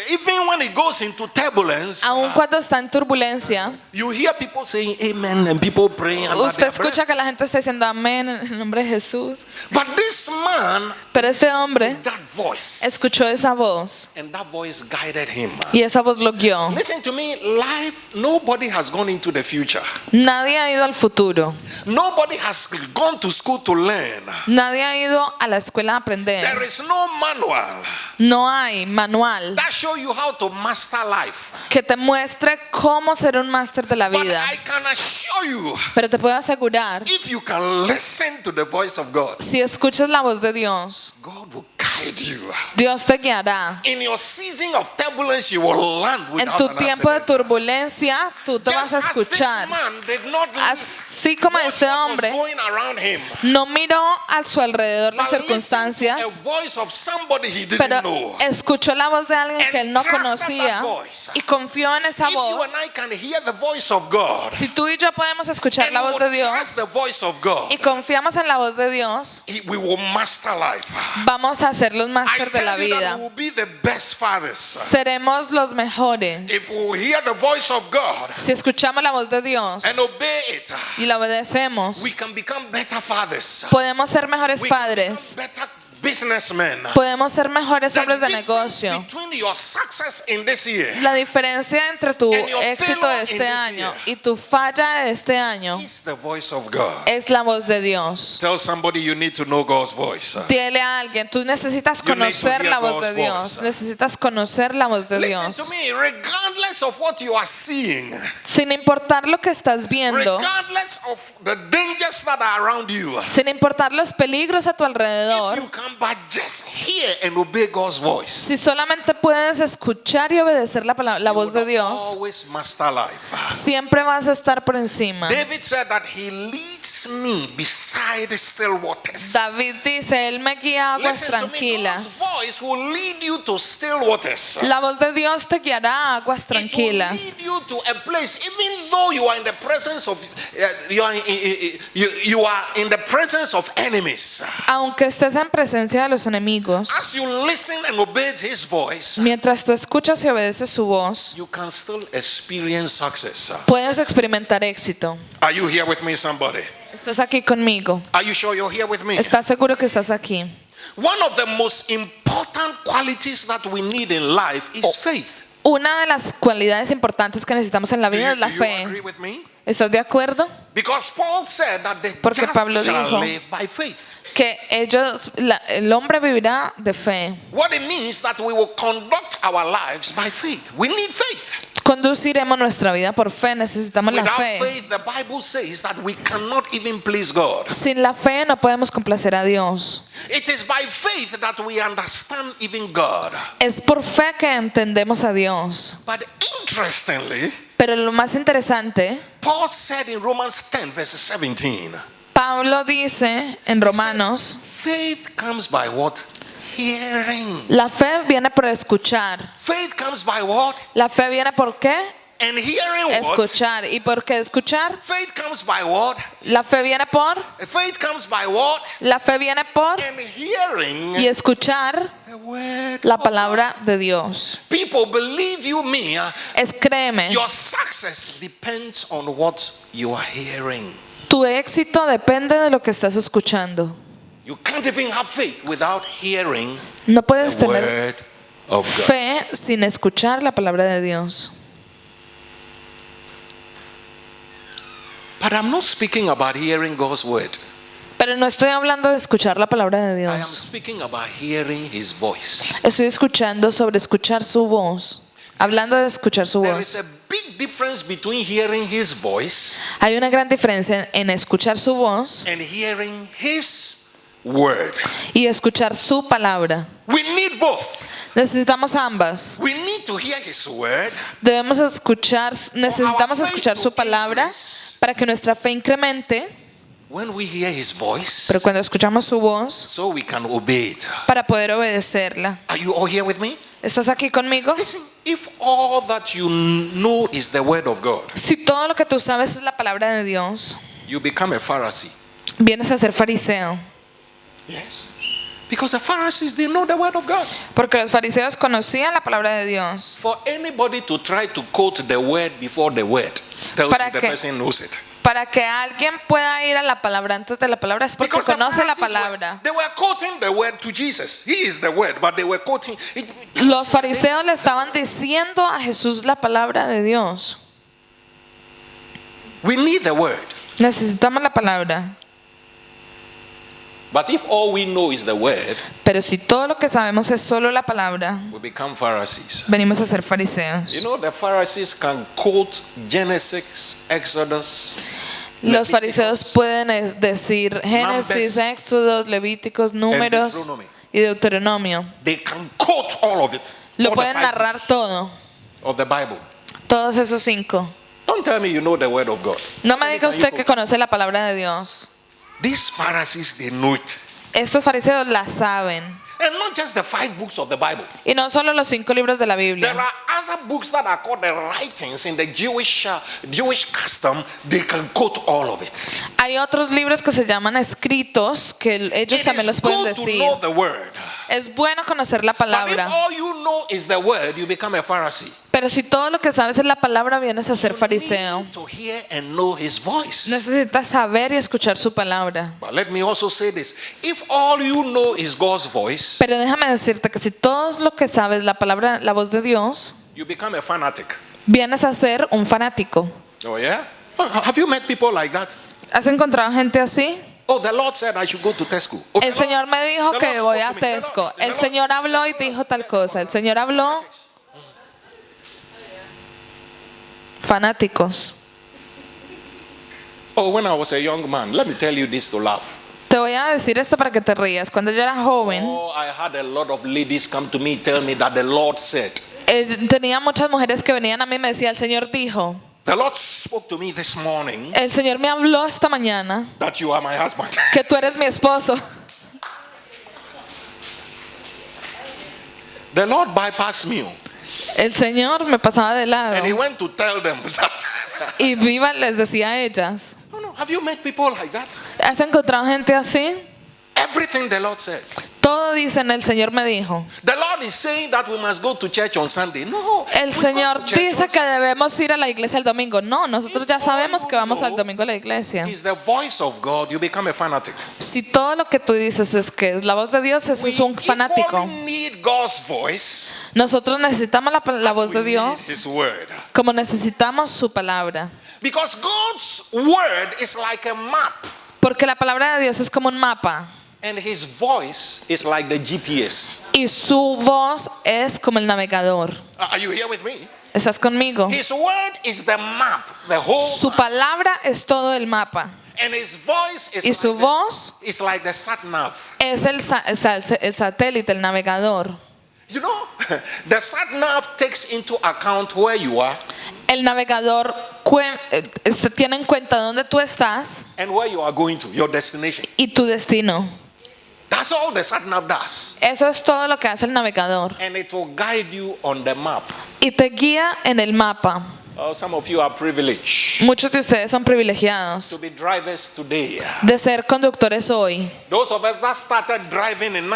[SPEAKER 1] Even when it goes into turbulence,
[SPEAKER 2] Aun cuando está en turbulencia,
[SPEAKER 1] you hear people saying amen and people praying. under
[SPEAKER 2] usted
[SPEAKER 1] their
[SPEAKER 2] escucha
[SPEAKER 1] breath.
[SPEAKER 2] que la gente está diciendo amén en el nombre de Jesús.
[SPEAKER 1] But this man,
[SPEAKER 2] Pero este hombre
[SPEAKER 1] that voice,
[SPEAKER 2] escuchó esa voz
[SPEAKER 1] and that voice guided him.
[SPEAKER 2] y esa voz lo guió.
[SPEAKER 1] Listen to me, life, nobody has gone into the future.
[SPEAKER 2] Nadie ha ido al futuro.
[SPEAKER 1] Nobody has gone to school to learn.
[SPEAKER 2] Nadie ha ido a la escuela a aprender.
[SPEAKER 1] There is no manual
[SPEAKER 2] No hay manual
[SPEAKER 1] that show you how to master life.
[SPEAKER 2] que te muestre cómo ser un máster de la
[SPEAKER 1] But
[SPEAKER 2] vida.
[SPEAKER 1] I can assure you,
[SPEAKER 2] Pero te puedo asegurar,
[SPEAKER 1] if you can listen to the voice of God,
[SPEAKER 2] si escuchas la voz de Dios,
[SPEAKER 1] God will guide you.
[SPEAKER 2] Dios te guiará.
[SPEAKER 1] In your season of turbulence, you will land
[SPEAKER 2] En
[SPEAKER 1] without
[SPEAKER 2] tu
[SPEAKER 1] an
[SPEAKER 2] tiempo de
[SPEAKER 1] accident.
[SPEAKER 2] turbulencia, tú te vas
[SPEAKER 1] Just
[SPEAKER 2] a
[SPEAKER 1] as this
[SPEAKER 2] escuchar.
[SPEAKER 1] man did not
[SPEAKER 2] Así como
[SPEAKER 1] watch
[SPEAKER 2] este
[SPEAKER 1] what was
[SPEAKER 2] hombre
[SPEAKER 1] going around him,
[SPEAKER 2] no miró a su alrededor las
[SPEAKER 1] but listened
[SPEAKER 2] circunstancias,
[SPEAKER 1] to a voice of somebody he didn't
[SPEAKER 2] pero
[SPEAKER 1] know.
[SPEAKER 2] escuchó la voz de alguien que él no
[SPEAKER 1] And trusted
[SPEAKER 2] conocía
[SPEAKER 1] that voice.
[SPEAKER 2] y confió en esa
[SPEAKER 1] If you
[SPEAKER 2] voz.
[SPEAKER 1] and I can hear the voice of God,
[SPEAKER 2] Si tú y yo podemos escuchar
[SPEAKER 1] and
[SPEAKER 2] la
[SPEAKER 1] we
[SPEAKER 2] voz
[SPEAKER 1] will
[SPEAKER 2] de Dios
[SPEAKER 1] trust the voice of God,
[SPEAKER 2] y confiamos en la voz de Dios,
[SPEAKER 1] we will master life.
[SPEAKER 2] vamos a ser los
[SPEAKER 1] I
[SPEAKER 2] máster de la
[SPEAKER 1] tell you that
[SPEAKER 2] vida.
[SPEAKER 1] we will be the best fathers.
[SPEAKER 2] Seremos los mejores
[SPEAKER 1] If we hear the voice of God
[SPEAKER 2] si escuchamos la voz de Dios
[SPEAKER 1] and obey it,
[SPEAKER 2] y la obedecemos.
[SPEAKER 1] we can become better fathers.
[SPEAKER 2] Podemos ser mejores
[SPEAKER 1] We can
[SPEAKER 2] padres.
[SPEAKER 1] become better businessmen.
[SPEAKER 2] Podemos ser mejores
[SPEAKER 1] The
[SPEAKER 2] hombres de
[SPEAKER 1] difference
[SPEAKER 2] negocio.
[SPEAKER 1] between your success in this year
[SPEAKER 2] La diferencia entre tu
[SPEAKER 1] And your
[SPEAKER 2] éxito
[SPEAKER 1] failure
[SPEAKER 2] de
[SPEAKER 1] in
[SPEAKER 2] este
[SPEAKER 1] this
[SPEAKER 2] año
[SPEAKER 1] year.
[SPEAKER 2] y tu falla de este año
[SPEAKER 1] is the voice of God.
[SPEAKER 2] es la voz de Dios.
[SPEAKER 1] Tell somebody you need to know God's voice.
[SPEAKER 2] Dile a alguien, tú necesitas
[SPEAKER 1] You need to
[SPEAKER 2] conocer
[SPEAKER 1] hear
[SPEAKER 2] la voz
[SPEAKER 1] God's
[SPEAKER 2] de Dios.
[SPEAKER 1] voice.
[SPEAKER 2] Necesitas conocer la voz de
[SPEAKER 1] Listen to
[SPEAKER 2] Dios.
[SPEAKER 1] me, regardless of what you are seeing,
[SPEAKER 2] Sin importar lo que estás viendo,
[SPEAKER 1] regardless of the dangers that are around you,
[SPEAKER 2] sin importar los peligros a tu
[SPEAKER 1] if
[SPEAKER 2] alrededor,
[SPEAKER 1] you can but just hear and obey God's voice,
[SPEAKER 2] si solamente puedes escuchar y obedecer la
[SPEAKER 1] you
[SPEAKER 2] voz de
[SPEAKER 1] will
[SPEAKER 2] Dios,
[SPEAKER 1] always master life.
[SPEAKER 2] siempre vas a estar por encima.
[SPEAKER 1] David said that he leads me beside still waters.
[SPEAKER 2] David dice, Él me guía a aguas
[SPEAKER 1] Listen to me, God's
[SPEAKER 2] tranquilas.
[SPEAKER 1] voice will lead you to still waters.
[SPEAKER 2] La voz de Dios te guiará a aguas
[SPEAKER 1] It will
[SPEAKER 2] tranquilas.
[SPEAKER 1] lead you to a place, even though you are in the presence of you are in the presence of enemies.
[SPEAKER 2] Aunque estés en presencia de los enemigos,
[SPEAKER 1] As you listen and obey His voice,
[SPEAKER 2] mientras tú escuchas y obedeces su voz,
[SPEAKER 1] you can still experience success.
[SPEAKER 2] puedes experimentar éxito.
[SPEAKER 1] Are you here with me, somebody?
[SPEAKER 2] ¿Estás aquí conmigo?
[SPEAKER 1] Are you sure you're here with me?
[SPEAKER 2] ¿Estás seguro que estás aquí?
[SPEAKER 1] One of the most important qualities that we need in life is faith.
[SPEAKER 2] Una de las cualidades importantes que necesitamos en la
[SPEAKER 1] Do
[SPEAKER 2] vida
[SPEAKER 1] you,
[SPEAKER 2] es la
[SPEAKER 1] do you agree
[SPEAKER 2] fe.
[SPEAKER 1] with me?
[SPEAKER 2] ¿Estás de acuerdo?
[SPEAKER 1] Because Paul said that the
[SPEAKER 2] Porque
[SPEAKER 1] just
[SPEAKER 2] Pablo
[SPEAKER 1] shall
[SPEAKER 2] dijo
[SPEAKER 1] live by faith.
[SPEAKER 2] Que el hombre vivirá de fe.
[SPEAKER 1] What it means that we will conduct our lives by faith. We need faith.
[SPEAKER 2] Conduciremos nuestra vida por fe, necesitamos la
[SPEAKER 1] Without
[SPEAKER 2] fe.
[SPEAKER 1] faith, the Bible says that we cannot even please God.
[SPEAKER 2] Sin la fe no podemos complacer a Dios.
[SPEAKER 1] It is by faith that we understand even God.
[SPEAKER 2] Es por fe que entendemos a Dios.
[SPEAKER 1] But interestingly,
[SPEAKER 2] Pero lo más interesante,
[SPEAKER 1] Paul said in Romans 10 verse 17,
[SPEAKER 2] Pablo dice en Romanos,
[SPEAKER 1] faith comes by what? Hearing.
[SPEAKER 2] la fe viene por escuchar.
[SPEAKER 1] Faith comes by what?
[SPEAKER 2] La fe viene por qué?
[SPEAKER 1] And hearing what?
[SPEAKER 2] Escuchar. ¿Y por qué escuchar?
[SPEAKER 1] Faith comes by what?
[SPEAKER 2] La fe viene por,
[SPEAKER 1] Faith comes by what?
[SPEAKER 2] la fe viene por
[SPEAKER 1] And hearing
[SPEAKER 2] y escuchar
[SPEAKER 1] the word.
[SPEAKER 2] la palabra de Dios.
[SPEAKER 1] People, believe you me,
[SPEAKER 2] Créeme,
[SPEAKER 1] your success depends on what you are hearing.
[SPEAKER 2] tu éxito depende de lo que estás escuchando.
[SPEAKER 1] You can't even have faith without hearing
[SPEAKER 2] No puedes
[SPEAKER 1] the
[SPEAKER 2] tener
[SPEAKER 1] word of God.
[SPEAKER 2] fe sin escuchar la palabra de Dios.
[SPEAKER 1] But I'm not speaking about hearing God's word.
[SPEAKER 2] Pero no estoy hablando de escuchar la palabra de
[SPEAKER 1] I am
[SPEAKER 2] Dios.
[SPEAKER 1] speaking about hearing His voice.
[SPEAKER 2] Estoy escuchando sobre escuchar su voz. Hablando de escuchar su
[SPEAKER 1] There
[SPEAKER 2] voz.
[SPEAKER 1] is a big difference between hearing His voice
[SPEAKER 2] Hay una gran diferencia en escuchar su voz
[SPEAKER 1] and hearing His word.
[SPEAKER 2] y escuchar su palabra.
[SPEAKER 1] We need both.
[SPEAKER 2] Necesitamos ambas.
[SPEAKER 1] We need to hear His word
[SPEAKER 2] Necesitamos escuchar su palabra para que nuestra fe incremente,
[SPEAKER 1] when we hear His voice,
[SPEAKER 2] pero cuando escuchamos su voz,
[SPEAKER 1] so we can obey it.
[SPEAKER 2] para poder obedecerla.
[SPEAKER 1] Are you all here with me?
[SPEAKER 2] ¿Estás aquí conmigo?
[SPEAKER 1] Listen, if all that you know is the word of God,
[SPEAKER 2] Si todo lo que tú sabes es la palabra de Dios,
[SPEAKER 1] you become a Pharisee.
[SPEAKER 2] vienes a ser fariseo.
[SPEAKER 1] Yes. Because the Pharisees, they know the word of God.
[SPEAKER 2] Porque los fariseos conocían la palabra de Dios.
[SPEAKER 1] For anybody to try to quote the word before the word tells
[SPEAKER 2] ¿Para
[SPEAKER 1] you the
[SPEAKER 2] qué?
[SPEAKER 1] person knows it.
[SPEAKER 2] Para que alguien pueda ir a la palabra antes de la palabra es porque
[SPEAKER 1] Because the
[SPEAKER 2] conoce la
[SPEAKER 1] Pharisees
[SPEAKER 2] palabra.
[SPEAKER 1] they were quoting the word to Jesus. He is the word, but they were quoting it.
[SPEAKER 2] Los fariseos le estaban diciendo a Jesús la palabra de Dios.
[SPEAKER 1] We need the word.
[SPEAKER 2] Necesitamos la palabra.
[SPEAKER 1] But if all we know is the word,
[SPEAKER 2] Pero si todo lo que sabemos es solo la palabra,
[SPEAKER 1] we become Pharisees.
[SPEAKER 2] venimos a ser fariseos.
[SPEAKER 1] You know, the Pharisees can quote Genesis, Exodus.
[SPEAKER 2] Los fariseos
[SPEAKER 1] Leviticus,
[SPEAKER 2] pueden decir Génesis,
[SPEAKER 1] Numbers,
[SPEAKER 2] Éxodos, Levíticos, Números
[SPEAKER 1] Deuteronomy.
[SPEAKER 2] y Deuteronomio.
[SPEAKER 1] They can quote all of it.
[SPEAKER 2] Lo
[SPEAKER 1] All the
[SPEAKER 2] pueden
[SPEAKER 1] five
[SPEAKER 2] narrar
[SPEAKER 1] books
[SPEAKER 2] todo,
[SPEAKER 1] of the Bible.
[SPEAKER 2] todos esos 5.
[SPEAKER 1] Don't tell me you know the word of God.
[SPEAKER 2] No me
[SPEAKER 1] How
[SPEAKER 2] diga
[SPEAKER 1] many can
[SPEAKER 2] usted
[SPEAKER 1] you
[SPEAKER 2] que
[SPEAKER 1] quote?
[SPEAKER 2] conoce la palabra de Dios.
[SPEAKER 1] These Pharisees, they know it.
[SPEAKER 2] Estos fariseos la saben.
[SPEAKER 1] And not just the 5 books of the Bible.
[SPEAKER 2] Y no solo los 5 libros de la
[SPEAKER 1] There
[SPEAKER 2] Biblia.
[SPEAKER 1] are other books that are called the writings in the Jewish custom. They can quote all of it.
[SPEAKER 2] Hay otros libros que se llaman escritos que ellos
[SPEAKER 1] It
[SPEAKER 2] también
[SPEAKER 1] is
[SPEAKER 2] los pueden
[SPEAKER 1] good to
[SPEAKER 2] decir.
[SPEAKER 1] know the word.
[SPEAKER 2] Es bueno conocer la
[SPEAKER 1] But if
[SPEAKER 2] palabra.
[SPEAKER 1] all you know is the word, you become a Pharisee.
[SPEAKER 2] Pero si todo lo que sabes es la palabra, vienes a ser
[SPEAKER 1] You
[SPEAKER 2] fariseo.
[SPEAKER 1] need to hear and know his voice.
[SPEAKER 2] Necesitas saber y escuchar su palabra.
[SPEAKER 1] But let me also say this. If all you know is God's voice,
[SPEAKER 2] Pero déjame decirte que si todo lo que sabes la palabra, la voz de Dios,
[SPEAKER 1] you become a fanatic.
[SPEAKER 2] vienes a ser un fanático.
[SPEAKER 1] Oh yeah? Have you met people like that?
[SPEAKER 2] ¿Has encontrado gente así?
[SPEAKER 1] Oh, the Lord said I should go to Tesco. Oh,
[SPEAKER 2] El Señor me dijo
[SPEAKER 1] the
[SPEAKER 2] que
[SPEAKER 1] Lord
[SPEAKER 2] voy
[SPEAKER 1] spoke
[SPEAKER 2] a
[SPEAKER 1] to me. The
[SPEAKER 2] Tesco.
[SPEAKER 1] Lord-
[SPEAKER 2] El Señor habló y dijo tal cosa. El Señor habló. Fanáticos.
[SPEAKER 1] Oh, when I was a young man, let me tell you this to laugh.
[SPEAKER 2] Te voy a decir esto para que te rías. Cuando yo era joven,
[SPEAKER 1] Oh, I had a lot of ladies come to me tell me that the Lord said.
[SPEAKER 2] tenía muchas mujeres que venían a mí y me decían, el Señor dijo,
[SPEAKER 1] The Lord spoke to me this morning
[SPEAKER 2] el Señor me habló esta mañana
[SPEAKER 1] that you are my husband.
[SPEAKER 2] que tú eres mi esposo.
[SPEAKER 1] The Lord bypassed me.
[SPEAKER 2] El Señor me pasaba de lado
[SPEAKER 1] And he went to tell them that.
[SPEAKER 2] y viva les decía a ellas.
[SPEAKER 1] Oh, no. Have you met people like that?
[SPEAKER 2] ¿Has encontrado gente así?
[SPEAKER 1] Everything the Lord said.
[SPEAKER 2] Todo dicen el Señor me dijo.
[SPEAKER 1] The Lord is saying that we must go to church on Sunday. No.
[SPEAKER 2] El
[SPEAKER 1] we go
[SPEAKER 2] Señor
[SPEAKER 1] to church
[SPEAKER 2] dice
[SPEAKER 1] on
[SPEAKER 2] que debemos ir a la iglesia el domingo. No, nosotros ya sabemos que vamos al domingo a la iglesia.
[SPEAKER 1] Is the voice of God, you become a fanatic.
[SPEAKER 2] Si todo lo que tú dices es que es la voz de Dios, eso es un fanático.
[SPEAKER 1] equally need God's voice
[SPEAKER 2] Nosotros necesitamos la voz
[SPEAKER 1] as
[SPEAKER 2] de
[SPEAKER 1] we need
[SPEAKER 2] Dios
[SPEAKER 1] His word.
[SPEAKER 2] como necesitamos su palabra.
[SPEAKER 1] Because God's word is like a map,
[SPEAKER 2] Porque la palabra de Dios es como un mapa
[SPEAKER 1] and His voice is like the GPS.
[SPEAKER 2] y su voz es como el navegador.
[SPEAKER 1] Are you here with me?
[SPEAKER 2] ¿Estás conmigo?
[SPEAKER 1] His word is the map, the whole
[SPEAKER 2] Su
[SPEAKER 1] map.
[SPEAKER 2] palabra es todo el mapa
[SPEAKER 1] And His voice is
[SPEAKER 2] y su
[SPEAKER 1] like
[SPEAKER 2] voz
[SPEAKER 1] it's like the sat nav.
[SPEAKER 2] es el satélite, el navegador.
[SPEAKER 1] You know, the sat nav takes into account where you are
[SPEAKER 2] El navegador tiene en cuenta dónde tú estás
[SPEAKER 1] and where you are going to, your destination.
[SPEAKER 2] y tu destino.
[SPEAKER 1] That's all the sat nav does.
[SPEAKER 2] Eso es todo lo que hace el navegador.
[SPEAKER 1] And it will guide you on the map.
[SPEAKER 2] Y te guía en el mapa.
[SPEAKER 1] Oh, some of you are privileged
[SPEAKER 2] Muchos de ustedes son privilegiados
[SPEAKER 1] to be drivers today.
[SPEAKER 2] de ser conductores hoy.
[SPEAKER 1] Those of us that started driving in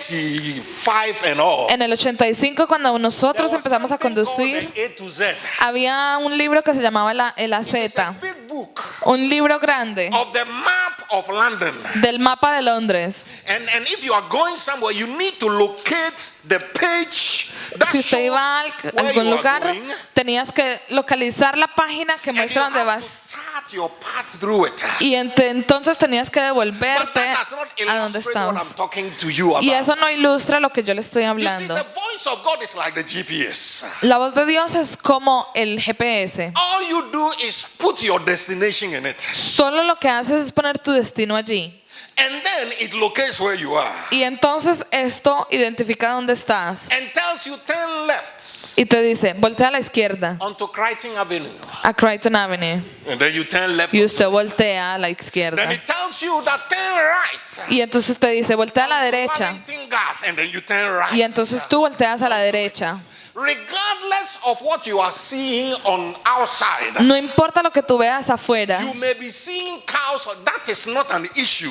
[SPEAKER 1] 1985 and all.
[SPEAKER 2] En el 85, cuando
[SPEAKER 1] There
[SPEAKER 2] nosotros
[SPEAKER 1] was
[SPEAKER 2] empezamos a
[SPEAKER 1] something called
[SPEAKER 2] conducir,
[SPEAKER 1] the A to Z.
[SPEAKER 2] había un libro que se llamaba el AZ,
[SPEAKER 1] It's a big book
[SPEAKER 2] un libro grande
[SPEAKER 1] of the map of London.
[SPEAKER 2] del mapa de Londres.
[SPEAKER 1] And if you are going somewhere, you need to locate the page that
[SPEAKER 2] Si usted iba a
[SPEAKER 1] shows where
[SPEAKER 2] algún
[SPEAKER 1] you are
[SPEAKER 2] lugar,
[SPEAKER 1] going.
[SPEAKER 2] tenías que localizar la página que
[SPEAKER 1] And you
[SPEAKER 2] muestra dónde
[SPEAKER 1] have
[SPEAKER 2] vas.
[SPEAKER 1] to chart your path through it.
[SPEAKER 2] Y entonces tenías que
[SPEAKER 1] But
[SPEAKER 2] devolverte
[SPEAKER 1] that does not
[SPEAKER 2] a donde
[SPEAKER 1] illustrate what
[SPEAKER 2] estabas.
[SPEAKER 1] I'm talking to you about.
[SPEAKER 2] Y eso no ilustra lo que yo le estoy
[SPEAKER 1] You see,
[SPEAKER 2] hablando.
[SPEAKER 1] the voice of God is like the GPS.
[SPEAKER 2] La voz de Dios es como el GPS.
[SPEAKER 1] All you do is put your destination in it.
[SPEAKER 2] Solo lo que haces es poner tu destino allí.
[SPEAKER 1] And then it locates where you are.
[SPEAKER 2] Y entonces esto identifica dónde estás.
[SPEAKER 1] And tells you turn left
[SPEAKER 2] Y te dice, voltea a la izquierda,
[SPEAKER 1] onto Crichton Avenue.
[SPEAKER 2] a Crichton Avenue.
[SPEAKER 1] And then you turn left.
[SPEAKER 2] Y usted voltea a la
[SPEAKER 1] Then
[SPEAKER 2] izquierda.
[SPEAKER 1] it tells you that turn right
[SPEAKER 2] Y entonces te dice, voltea a la
[SPEAKER 1] To
[SPEAKER 2] derecha.
[SPEAKER 1] Wellington Garth, and then you turn right.
[SPEAKER 2] Y entonces tú volteas a la derecha.
[SPEAKER 1] Regardless of what you are seeing on outside,
[SPEAKER 2] No importa lo que tú veas afuera.
[SPEAKER 1] you may be seeing chaos. That is not an issue.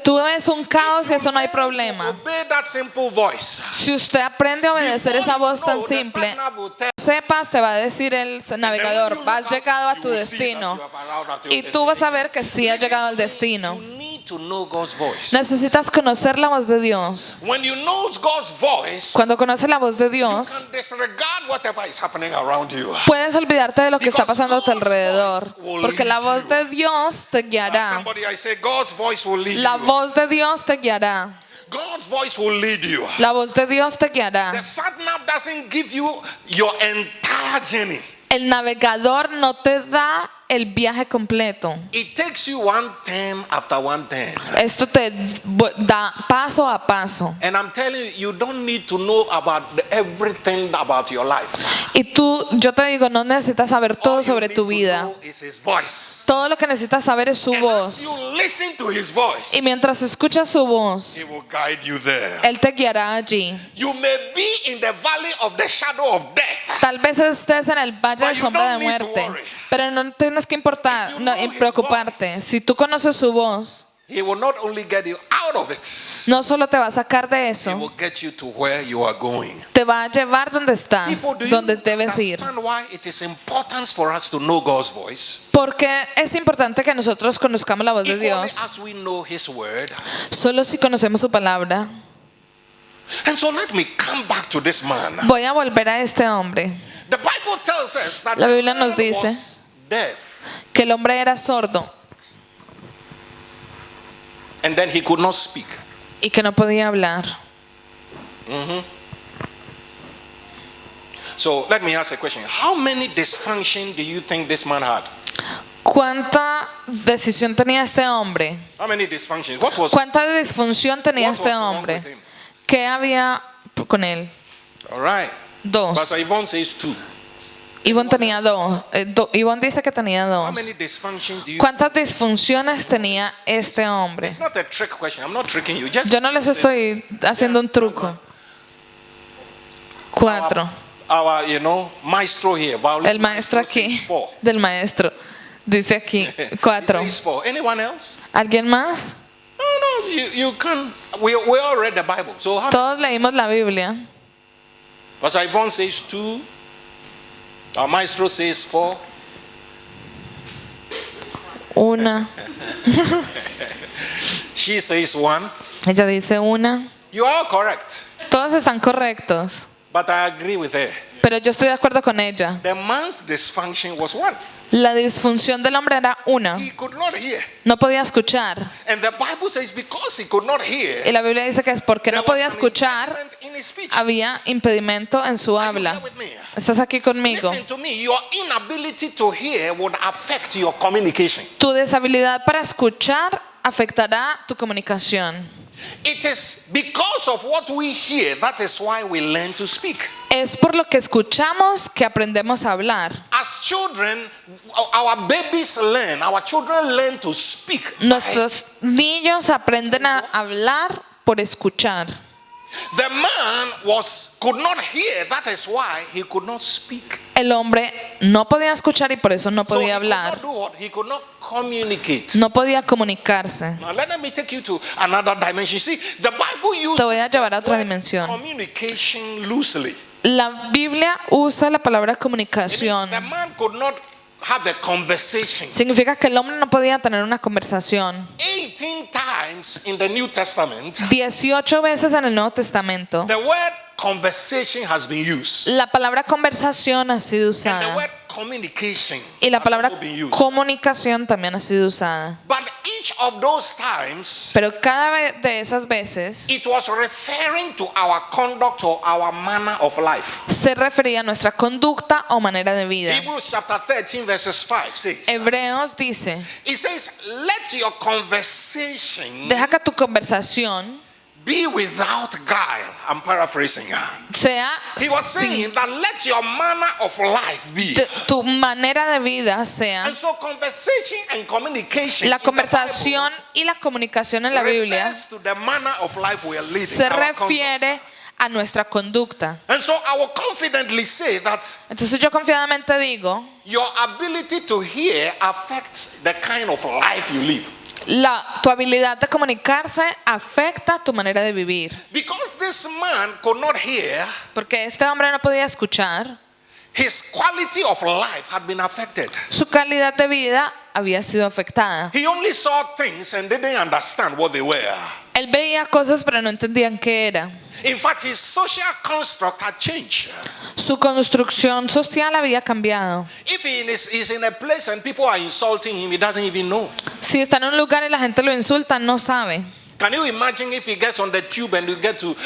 [SPEAKER 2] Tú ves un caos y eso no hay problema.
[SPEAKER 1] Obey that simple voice.
[SPEAKER 2] Si usted aprende a obedecer esa voz tan
[SPEAKER 1] Before you know, the
[SPEAKER 2] simple,
[SPEAKER 1] sat-nav will tell
[SPEAKER 2] sepas, te va a decir el
[SPEAKER 1] you,
[SPEAKER 2] navegador,
[SPEAKER 1] and when you
[SPEAKER 2] has
[SPEAKER 1] look up,
[SPEAKER 2] llegado a
[SPEAKER 1] you
[SPEAKER 2] tu
[SPEAKER 1] will see that
[SPEAKER 2] destino.
[SPEAKER 1] you have arrived at your
[SPEAKER 2] Y tú vas a
[SPEAKER 1] destination.
[SPEAKER 2] ver que sí has
[SPEAKER 1] Listen
[SPEAKER 2] llegado
[SPEAKER 1] to
[SPEAKER 2] al
[SPEAKER 1] me,
[SPEAKER 2] destino.
[SPEAKER 1] You need to know God's voice.
[SPEAKER 2] Necesitas conocer la voz de Dios.
[SPEAKER 1] When you know God's voice,
[SPEAKER 2] Cuando conoces la voz de
[SPEAKER 1] you
[SPEAKER 2] Dios,
[SPEAKER 1] can disregard whatever is happening around you.
[SPEAKER 2] puedes olvidarte de lo que está
[SPEAKER 1] Because
[SPEAKER 2] pasando a tu
[SPEAKER 1] God's
[SPEAKER 2] alrededor.
[SPEAKER 1] voice will
[SPEAKER 2] Porque la
[SPEAKER 1] lead
[SPEAKER 2] voz
[SPEAKER 1] you.
[SPEAKER 2] de Dios te guiará.
[SPEAKER 1] Somebody, I say, God's voice will lead
[SPEAKER 2] La
[SPEAKER 1] you.
[SPEAKER 2] voz de Dios te guiará.
[SPEAKER 1] God's voice will lead you.
[SPEAKER 2] La voz de Dios te guiará.
[SPEAKER 1] The sat-nav doesn't give you your entire journey.
[SPEAKER 2] El navegador no te da el viaje completo.
[SPEAKER 1] It takes you one turn after one turn.
[SPEAKER 2] Esto te da paso a paso.
[SPEAKER 1] And I'm telling you, you don't need to know about everything about your life.
[SPEAKER 2] Y yo te digo, no necesitas saber
[SPEAKER 1] All
[SPEAKER 2] todo
[SPEAKER 1] you
[SPEAKER 2] sobre
[SPEAKER 1] need
[SPEAKER 2] tu
[SPEAKER 1] to
[SPEAKER 2] vida.
[SPEAKER 1] know is His voice.
[SPEAKER 2] Todo lo que necesitas saber es su
[SPEAKER 1] And as
[SPEAKER 2] voz.
[SPEAKER 1] you listen to His voice,
[SPEAKER 2] Y mientras escuchas su voz,
[SPEAKER 1] He will guide you there.
[SPEAKER 2] Él te guiará allí.
[SPEAKER 1] You may be in the valley of the shadow of death.
[SPEAKER 2] Tal vez estés en el valle
[SPEAKER 1] But
[SPEAKER 2] de
[SPEAKER 1] you
[SPEAKER 2] sombra de
[SPEAKER 1] don't need to
[SPEAKER 2] muerte,
[SPEAKER 1] worry.
[SPEAKER 2] pero no tienes que importar,
[SPEAKER 1] If you
[SPEAKER 2] no,
[SPEAKER 1] know his
[SPEAKER 2] preocuparte.
[SPEAKER 1] voice,
[SPEAKER 2] Si tú conoces su voz,
[SPEAKER 1] He will not only get you out of it,
[SPEAKER 2] no solo te va a sacar de
[SPEAKER 1] He
[SPEAKER 2] eso,
[SPEAKER 1] will get you to where you are going.
[SPEAKER 2] te va a llevar donde estás,
[SPEAKER 1] People, do you
[SPEAKER 2] donde debes ir.
[SPEAKER 1] understand why it is important for us to know God's voice?
[SPEAKER 2] Porque es importante que nosotros conozcamos la voz de
[SPEAKER 1] Equally
[SPEAKER 2] Dios,
[SPEAKER 1] as we know His word.
[SPEAKER 2] solo si conocemos su palabra.
[SPEAKER 1] And so let me come back to this man.
[SPEAKER 2] Voy a volver a este hombre.
[SPEAKER 1] The Bible tells us that
[SPEAKER 2] La
[SPEAKER 1] the
[SPEAKER 2] Biblia nos
[SPEAKER 1] man
[SPEAKER 2] dice
[SPEAKER 1] was deaf,
[SPEAKER 2] que el hombre era sordo
[SPEAKER 1] and then he could not speak.
[SPEAKER 2] y que no podía hablar.
[SPEAKER 1] So let me ask a question. How many dysfunction do you think this man had?
[SPEAKER 2] ¿Cuánta decisión tenía este hombre?
[SPEAKER 1] How many dysfunctions? What was
[SPEAKER 2] ¿Cuánta disfunción tenía
[SPEAKER 1] What
[SPEAKER 2] este
[SPEAKER 1] was wrong
[SPEAKER 2] hombre?
[SPEAKER 1] with him?
[SPEAKER 2] ¿Qué había con él?
[SPEAKER 1] all right?
[SPEAKER 2] Dos.
[SPEAKER 1] Pastor Yvonne says 2.
[SPEAKER 2] Ivonne tenía dos. Ivonne dice que tenía
[SPEAKER 1] How
[SPEAKER 2] dos.
[SPEAKER 1] many dysfunctions do you
[SPEAKER 2] ¿Cuántas disfunciones tenía este hombre?
[SPEAKER 1] It's not a trick question. I'm not tricking you. Just
[SPEAKER 2] Yo no les estoy haciendo un truco. 4.
[SPEAKER 1] our maestro here. Violin
[SPEAKER 2] El maestro
[SPEAKER 1] maestro
[SPEAKER 2] aquí,
[SPEAKER 1] says 4.
[SPEAKER 2] del maestro, dice aquí
[SPEAKER 1] He
[SPEAKER 2] 4.
[SPEAKER 1] says 4. Anyone else?
[SPEAKER 2] ¿Alguien más?
[SPEAKER 1] No, you can't. We all read the Bible. So how
[SPEAKER 2] Todos leímos la Biblia.
[SPEAKER 1] Pastor Yvonne says 2. Our maestro says 4.
[SPEAKER 2] Una.
[SPEAKER 1] She says 1.
[SPEAKER 2] Ella dice una.
[SPEAKER 1] You are all correct.
[SPEAKER 2] Todos están correctos.
[SPEAKER 1] But I agree with her.
[SPEAKER 2] Pero yo estoy de acuerdo con ella.
[SPEAKER 1] The man's dysfunction was 1.
[SPEAKER 2] La disfunción del hombre era una.
[SPEAKER 1] He could not hear.
[SPEAKER 2] No podía escuchar.
[SPEAKER 1] And the Bible says because he could not hear,
[SPEAKER 2] Y la Biblia dice que es porque
[SPEAKER 1] there
[SPEAKER 2] no
[SPEAKER 1] was
[SPEAKER 2] podía
[SPEAKER 1] an
[SPEAKER 2] escuchar,
[SPEAKER 1] impediment in his speech.
[SPEAKER 2] había impedimento en su
[SPEAKER 1] Are you
[SPEAKER 2] habla.
[SPEAKER 1] here with me?
[SPEAKER 2] ¿Estás aquí conmigo?
[SPEAKER 1] Listen to me. Your inability to hear would affect your communication.
[SPEAKER 2] Tu deshabilidad para escuchar afectará tu comunicación.
[SPEAKER 1] It is because of what we hear that is why we learn to speak.
[SPEAKER 2] Es por lo que escuchamos que aprendemos a hablar.
[SPEAKER 1] As children, our babies learn, our children learn to speak.
[SPEAKER 2] Nuestros niños aprenden a hablar por escuchar.
[SPEAKER 1] The man could not hear, that is why he could not speak.
[SPEAKER 2] El hombre no podía escuchar y por eso no
[SPEAKER 1] So he
[SPEAKER 2] podía
[SPEAKER 1] could
[SPEAKER 2] hablar.
[SPEAKER 1] not do what? He could not communicate.
[SPEAKER 2] No podía comunicarse.
[SPEAKER 1] Now let me take you to another dimension. See, the Bible uses
[SPEAKER 2] Te voy a llevar a otra
[SPEAKER 1] the word
[SPEAKER 2] dimensión.
[SPEAKER 1] communication loosely.
[SPEAKER 2] La Biblia usa la palabra
[SPEAKER 1] It means
[SPEAKER 2] comunicación.
[SPEAKER 1] the man could not have a conversation.
[SPEAKER 2] Significa que el hombre no podía tener una conversación.
[SPEAKER 1] 18 times in the New Testament,
[SPEAKER 2] 18 veces en el Nuevo Testamento,
[SPEAKER 1] the word conversation has been used.
[SPEAKER 2] la palabra conversación ha sido
[SPEAKER 1] And the
[SPEAKER 2] usada.
[SPEAKER 1] word communication
[SPEAKER 2] Y la
[SPEAKER 1] has
[SPEAKER 2] palabra
[SPEAKER 1] also been used.
[SPEAKER 2] comunicación también ha sido usada.
[SPEAKER 1] But each of those times,
[SPEAKER 2] Pero cada vez de esas veces
[SPEAKER 1] it was referring to our conduct or our manner of life.
[SPEAKER 2] se refería a nuestra conducta o manera de vida.
[SPEAKER 1] Hebrews chapter 13 verses 5 says,
[SPEAKER 2] Hebreos dice,
[SPEAKER 1] it says, let your conversation
[SPEAKER 2] deja que tu conversación
[SPEAKER 1] be without guile. I'm paraphrasing.
[SPEAKER 2] sea
[SPEAKER 1] He was saying that let your manner of life be.
[SPEAKER 2] tu manera de vida sea
[SPEAKER 1] And so conversation and communication
[SPEAKER 2] la
[SPEAKER 1] in the
[SPEAKER 2] conversación y la comunicación en la
[SPEAKER 1] Bible
[SPEAKER 2] Biblia
[SPEAKER 1] refers to the manner of life we are leading.
[SPEAKER 2] se
[SPEAKER 1] our conduct.
[SPEAKER 2] refiere a nuestra conducta.
[SPEAKER 1] And so I will confidently say that
[SPEAKER 2] Entonces yo confiadamente digo,
[SPEAKER 1] your ability to hear affects the kind of life you live.
[SPEAKER 2] tu habilidad de comunicarse afecta tu manera de vivir.
[SPEAKER 1] Because this man could not hear,
[SPEAKER 2] Porque este hombre no podía escuchar,
[SPEAKER 1] his quality of life had been affected.
[SPEAKER 2] su calidad de vida había sido afectada.
[SPEAKER 1] He only saw things and didn't understand what they were.
[SPEAKER 2] Él veía cosas pero no entendían qué era.
[SPEAKER 1] In fact, his social construct had changed.
[SPEAKER 2] Su construcción social había cambiado.
[SPEAKER 1] If he is in a place and people are insulting him, he doesn't even know.
[SPEAKER 2] Si está en un lugar y la gente lo insulta, no sabe.
[SPEAKER 1] Can you imagine if he gets on the tube and you get to,